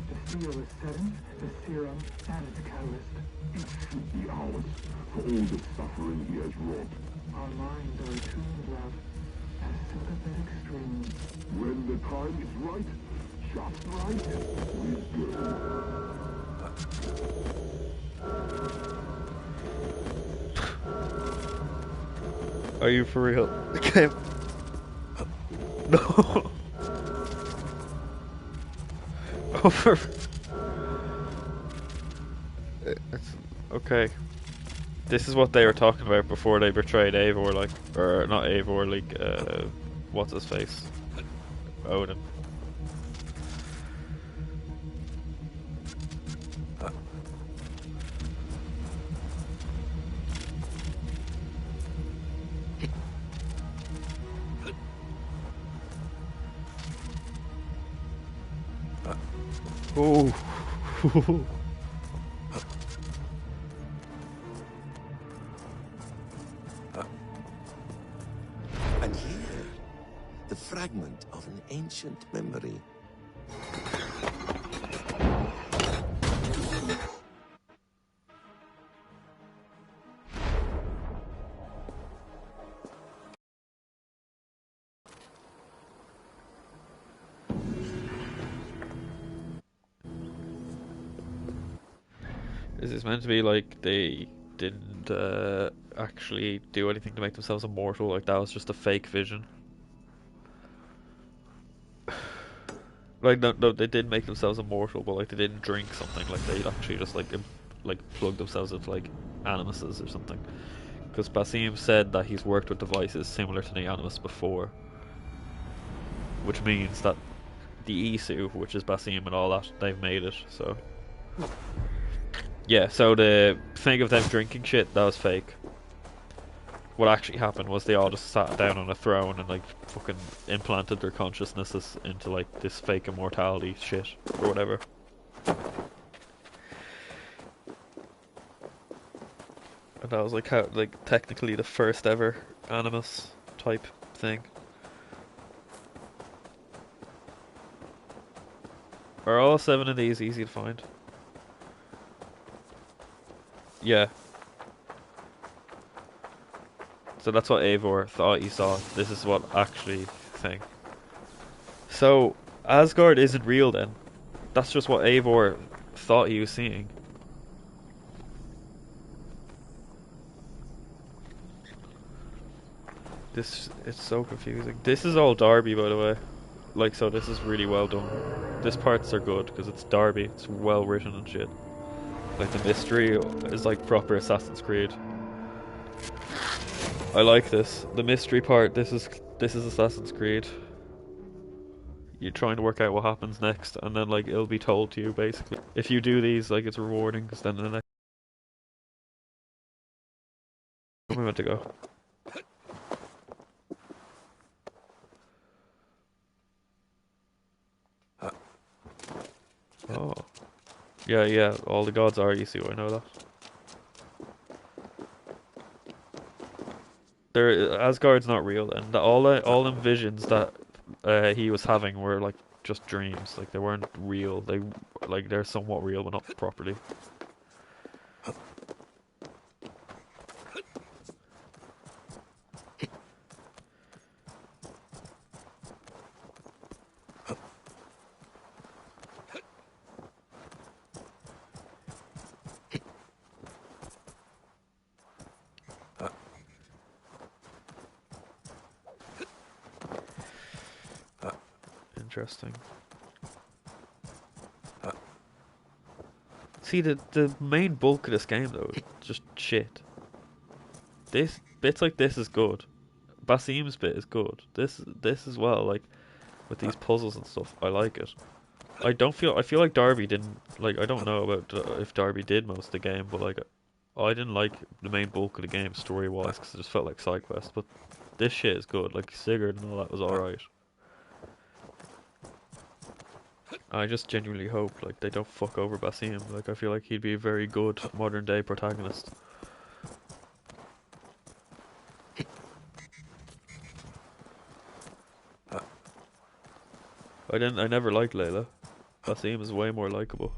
The seal is setting, the serum, and its catalyst. It should be ours, for all the suffering he has wrought. Our minds are attuned, love, as sympathetic strings. When the time is right, just right, we go. Are you for real? Okay. No. Over. Okay. This is what they were talking about before they betrayed Eivor, like, or not Eivor, like, what's his face? Odin. Oh. And here, the fragment of an ancient memory. Is this meant to be like they didn't actually do anything to make themselves immortal? Like that was just a fake vision? Like no, they did make themselves immortal, but like they didn't drink something. Like they actually just like plug themselves into like animuses or something. Because Basim said that he's worked with devices similar to the animus before, which means that the Isu, which is Basim and all that, they've made it. So yeah, so the thing of them drinking shit, that was fake. What actually happened was they all just sat down on a throne and like fucking implanted their consciousnesses into like this fake immortality shit or whatever. And that was like how like technically the first ever animus type thing. Are all 7 of these easy to find? Yeah. So that's what Eivor thought he saw. This is what actually thing. So Asgard isn't real then. That's just what Eivor thought he was seeing. It's so confusing. This is all Darby, by the way. Like, so this is really well done. This parts are good because it's Darby. It's well written and shit. Like the mystery is like proper Assassin's Creed. I like this. The mystery part. This is Assassin's Creed. You're trying to work out what happens next, and then like it'll be told to you basically. If you do these, like it's rewarding. Because then the next. Where am I meant to go? Oh. Yeah, yeah, all the gods are, you see, I know that. Asgard's not real, and all them visions that he was having were like just dreams. Like they weren't real. They're somewhat real, but not properly. Interesting. See, the main bulk of this game though is just shit. This bits like this is good. Basim's bit is good. This as well, like with these puzzles and stuff. I like it. I feel like Darby didn't like. I don't know about if Darby did most of the game, but like I didn't like the main bulk of the game story wise because it just felt like side quests. But this shit is good. Like Sigurd and all that was alright. I just genuinely hope like they don't fuck over Basim. Like I feel like he'd be a very good modern day protagonist. I never liked Layla. Basim is way more likable.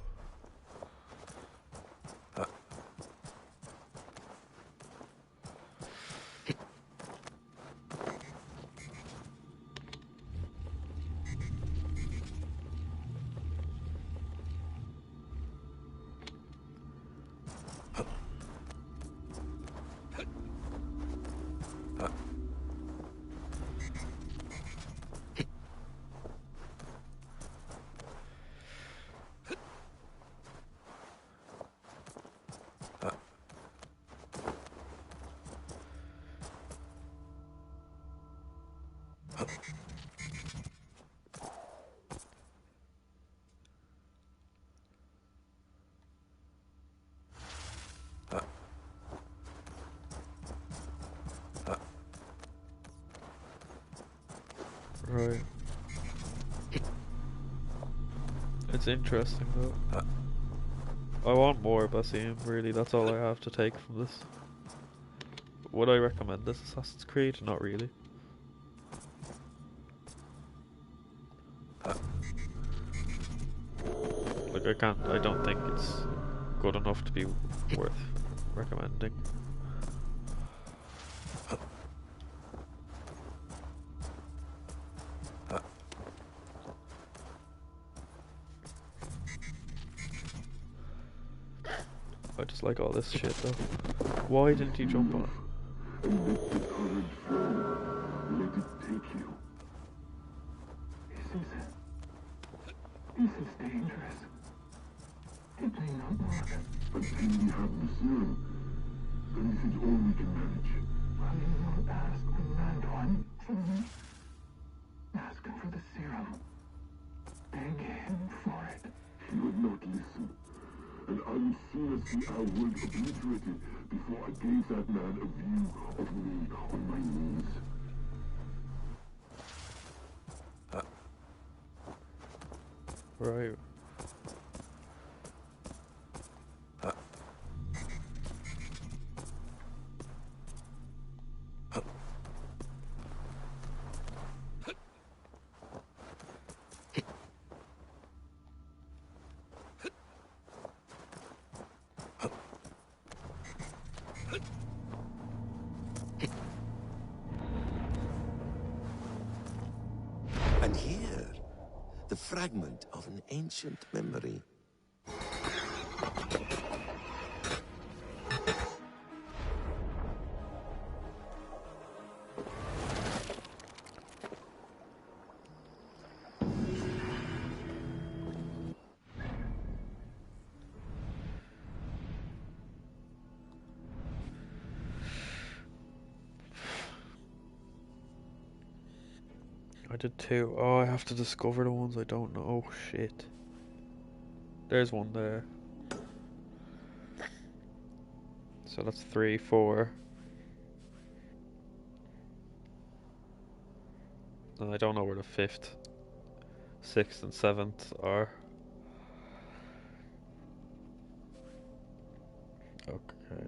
Right. It's interesting though. I want more Basim, really, that's all I have to take from this. Would I recommend this Assassin's Creed? Not really. Like I don't think it's good enough to be worth recommending. I just like all this shit though. Why didn't you jump on it? And let the courage flow. Let it take you. This is dangerous. It may not work. But till we have the serum, then this is all we can manage. Will you not ask the Mandarin for me? Ask him for the serum. Beg him for it. He would not listen. And I would sooner see our world obliterated before I gave that man a view of me on my knees. Right. And here, the fragment of an ancient memory. I did two. Oh, I have to discover the ones I don't know. Oh, shit. There's one there. So that's 3, 4. And I don't know where the 5th, 6th and 7th are. Okay.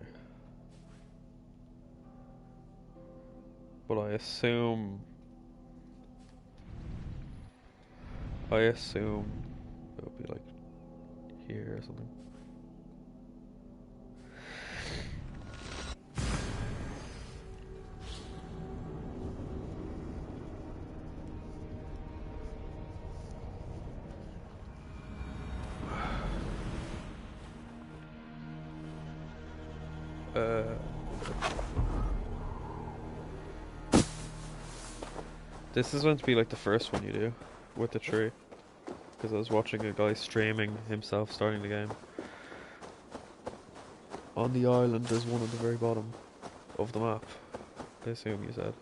But I assume it'll be like here or something. This is meant to be like the first one you do with the tree, because I was watching a guy streaming himself starting the game. On the island there's one at the very bottom of the map, I assume you said.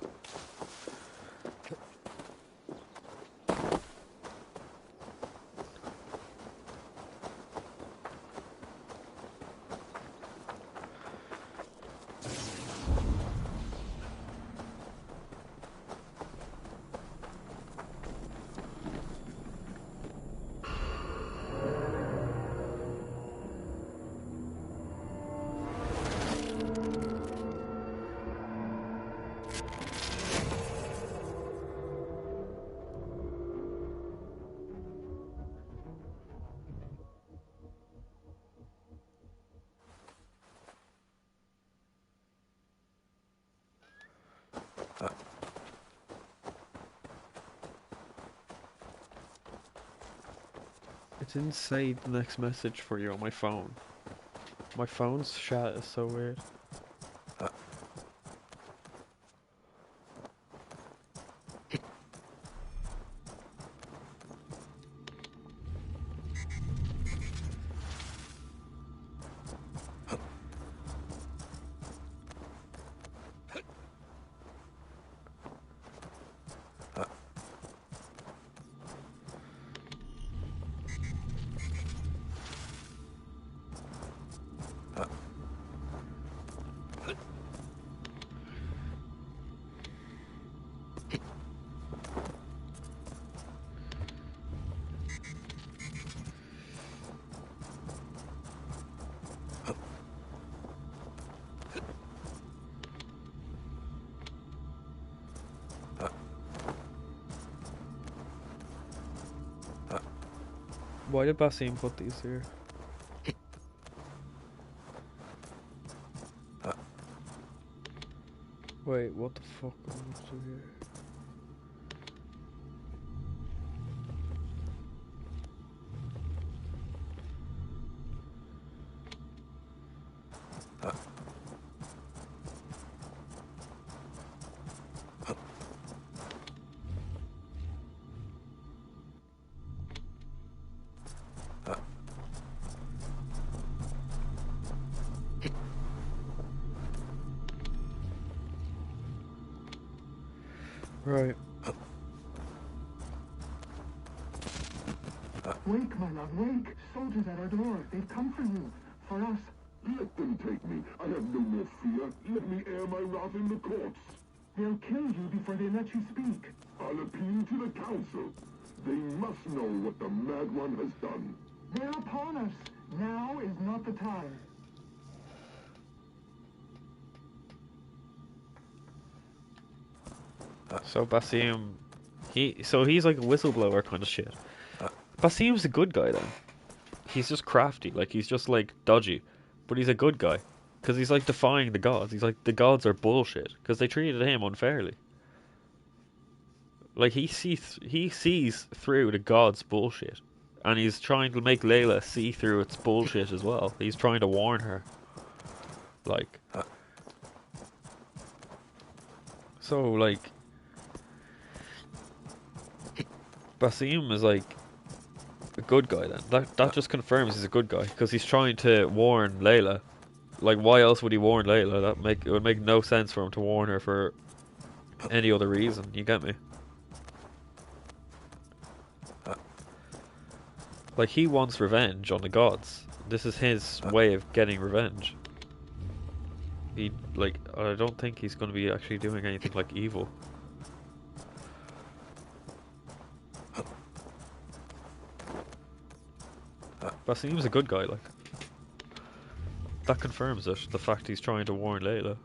It didn't say the next message for you on my phone. My phone's chat is so weird. Why did Basim put these here? Wait, what the fuck am I up to here? Right. Wake, my love, wake! Soldiers at our door. They've come for you. For us. Let them take me. I have no more fear. Let me air my wrath in the courts. They'll kill you before they let you speak. I'll appeal to the council. They must know what the Mad One has done. They're upon us. Now is not the time. So Basim, he's like a whistleblower kind of shit. Basim's a good guy then. He's just crafty, like he's just like dodgy, but he's a good guy because he's like defying the gods. He's like the gods are bullshit because they treated him unfairly. Like he sees through the gods' bullshit, and he's trying to make Layla see through its bullshit as well. He's trying to warn her, like. So like, Basim is like a good guy then. That just confirms he's a good guy because he's trying to warn Layla. Like, why else would he warn Layla? It would make no sense for him to warn her for any other reason. You get me? Like, he wants revenge on the gods. This is his way of getting revenge. I don't think he's going to be actually doing anything like evil. Basim's a good guy, like. That confirms it, the fact he's trying to warn Layla.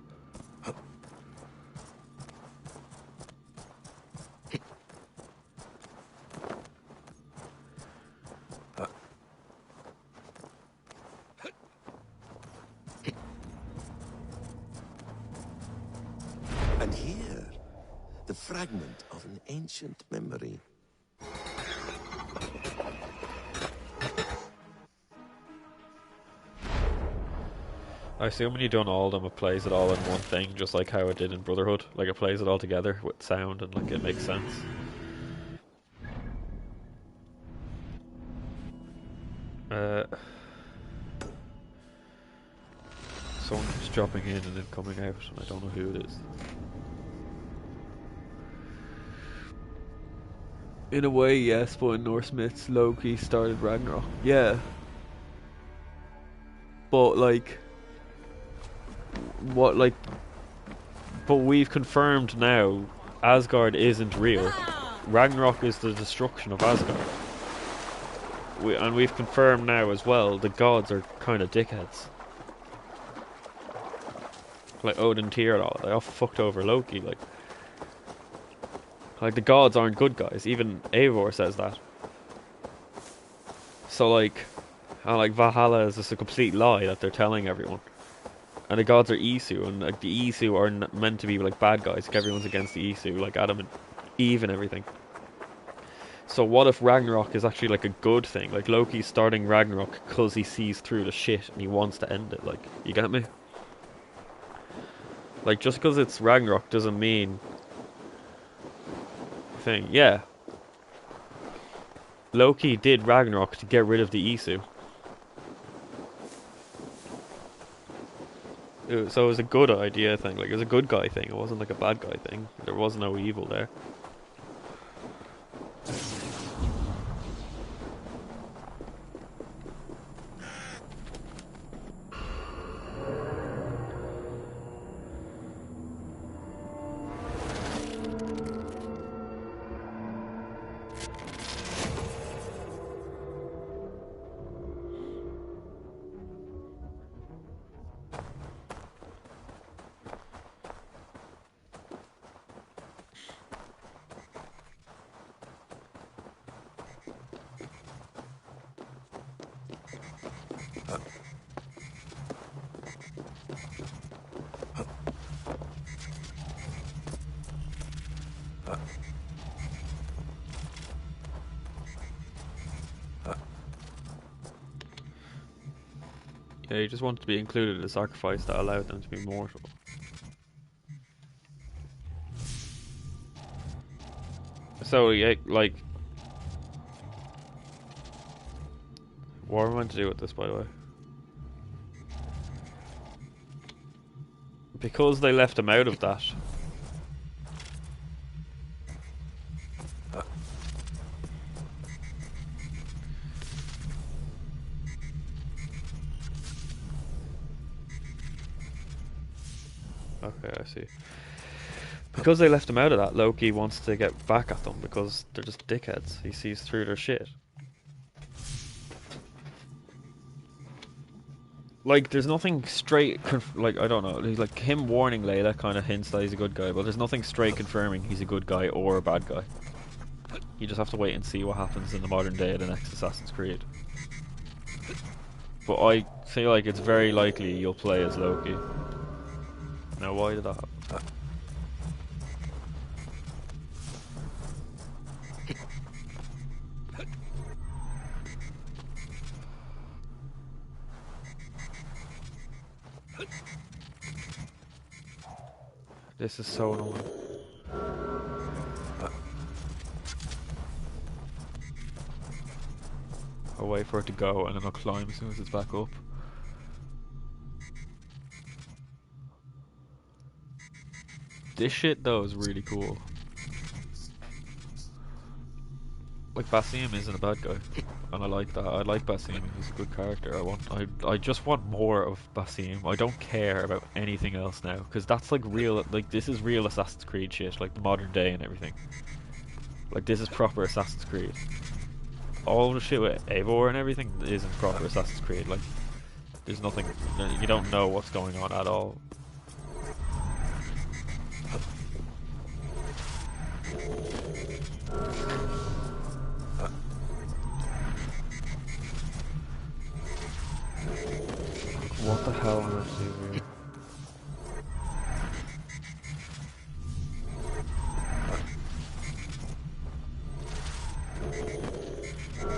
And here, the fragment of an ancient memory. I assume when you've done all of them, it plays it all in one thing, just like how it did in Brotherhood. Like, it plays it all together with sound and, like, it makes sense. Someone keeps dropping in and then coming out, and I don't know who it is. In a way, yes, but in Norse myths, Loki started Ragnarok. Yeah. But, like... But we've confirmed now, Asgard isn't real. Ragnarok is the destruction of Asgard. And we've confirmed now as well, the gods are kind of dickheads. Like Odin, Tyr and all, they all fucked over Loki, like the gods aren't good guys, even Eivor says that. So like Valhalla is just a complete lie that they're telling everyone. And the gods are Isu, and like the Isu are meant to be like bad guys, like everyone's against the Isu, like Adam and Eve and everything. So what if Ragnarok is actually like a good thing? Like Loki's starting Ragnarok because he sees through the shit and he wants to end it, like, you get me? Like, just because it's Ragnarok doesn't mean... thing. Yeah. Loki did Ragnarok to get rid of the Isu. So it was a good idea thing. Like, it was a good guy thing. It wasn't like a bad guy thing. There was no evil there. They just wanted to be included in a sacrifice that allowed them to be mortal. So, yeah, like... What are we meant to do with this, by the way? Because they left him out of that... Okay, I see. Because they left him out of that, Loki wants to get back at them because they're just dickheads. He sees through their shit. Like, there's nothing straight... like, I don't know. Like, him warning Layla kind of hints that he's a good guy, but there's nothing straight confirming he's a good guy or a bad guy. You just have to wait and see what happens in the modern day of the next Assassin's Creed. But I feel like it's very likely you'll play as Loki. Now, why did that happen? This is so annoying. I'll wait for it to go and then I'll climb as soon as it's back up. This shit though is really cool. Like, Basim isn't a bad guy, and I like that. I like Basim. He's a good character. I just want more of Basim. I don't care about anything else now, because that's like real. Like, this is real Assassin's Creed shit, like the modern day and everything. Like, this is proper Assassin's Creed. All the shit with Eivor and everything isn't proper Assassin's Creed. Like, there's nothing. You don't know what's going on at all. What the hell am I doing here?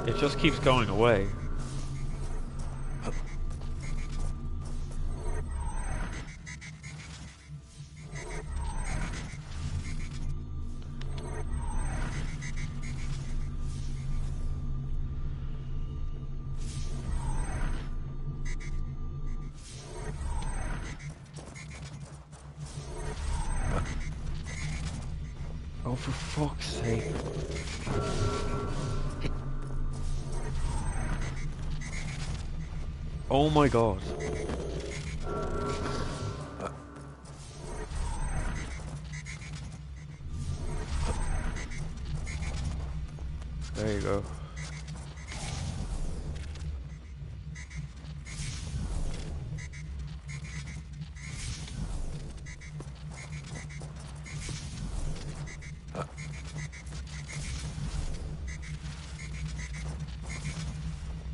It just keeps going away. Oh, for fuck's sake. Oh my god. There you go.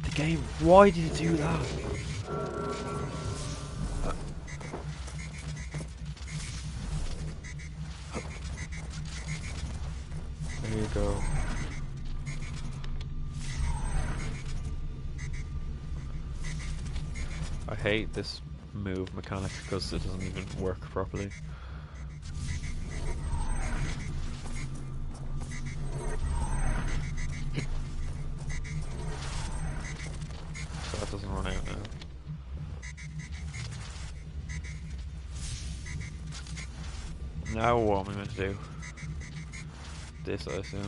The game, why did it do that? There you go. I hate this move mechanic because it doesn't even work properly. So that doesn't run out now. Now what am I meant to do? This, I assume.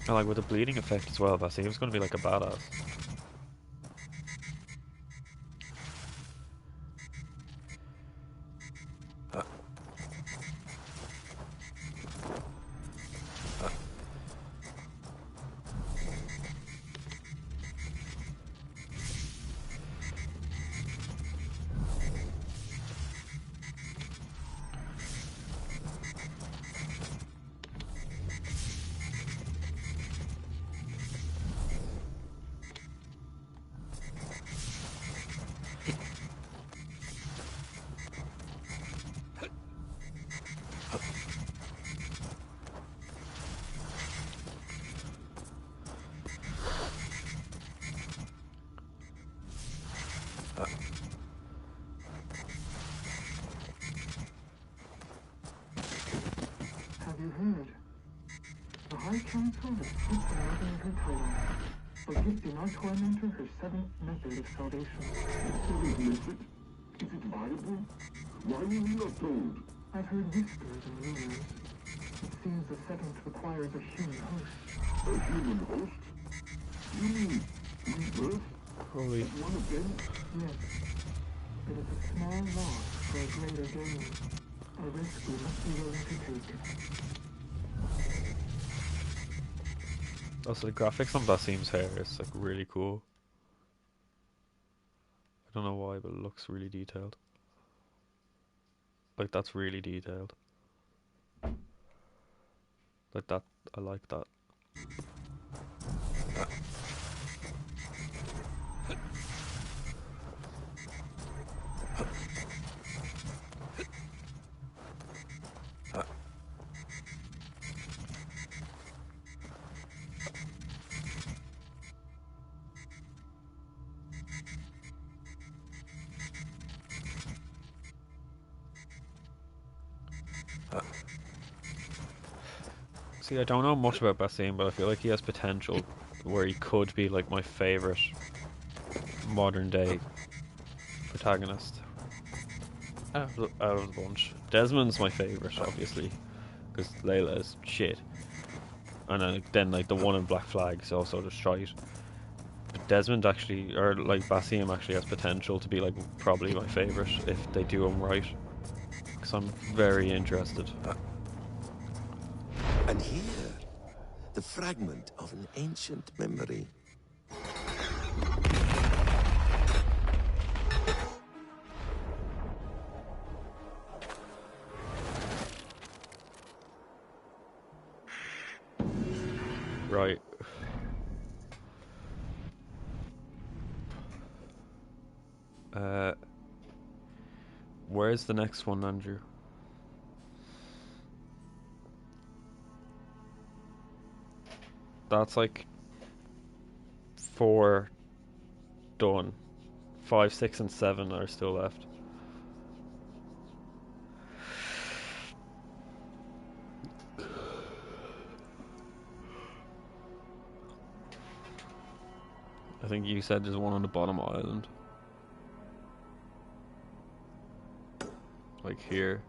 I like with the bleeding effect as well, but he was going to be like a badass. High Council has stripped the mother of her title, but gifting our tormentor her seventh method of salvation. Seventh method? Is it viable? Why were we not told? I've heard whispers and rumors. It seems the seventh requires a human host. A human host? You mean rebirth? Holy. One of them? Yes. It is a small loss for a greater gain. A risk we must be willing to take. Also, the graphics on Basim's hair is like really cool. I don't know why, but it looks really detailed. Like, that's really detailed. Like that, I like that. See, I don't know much about Basim, but I feel like he has potential where he could be like my favourite modern day protagonist out of the bunch. Desmond's my favourite, obviously, because Layla is shit. And then like the one in Black Flag is also just shite. But Desmond actually, or like Basim actually has potential to be like probably my favourite if they do him right. Because I'm very interested. And here, the fragment of an ancient memory. Right. Where's the next one, Andrew? That's like 4 done. 5, 6, and 7 are still left. I think you said there's one on the bottom island. Like here.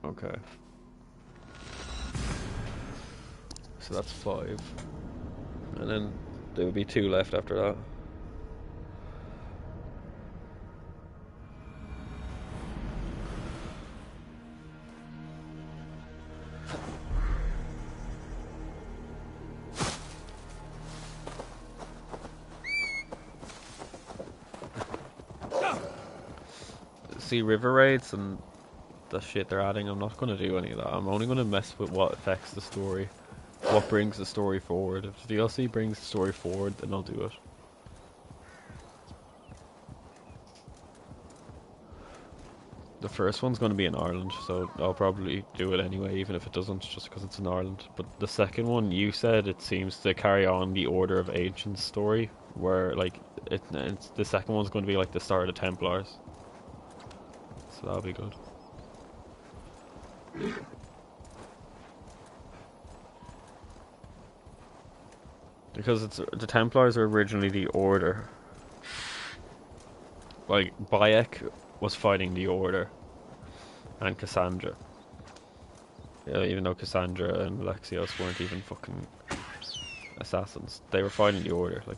Okay. So that's 5. And then there would be 2 left after that. See, river raids and the shit they're adding, I'm not going to do any of that. I'm only going to mess with what affects the story. What brings the story forward. If the DLC brings the story forward, then I'll do it. The first one's going to be in Ireland, so I'll probably do it anyway, even if it doesn't, just because it's in Ireland. But the second one, you said it seems to carry on the Order of Ancients story, where like it's the second one's going to be like the start of the Templars. So that'll be good. Because it's the Templars are originally the Order. Like Bayek was fighting the Order and Cassandra. Yeah, even though Cassandra and Alexios weren't even fucking assassins, they were fighting the Order. Like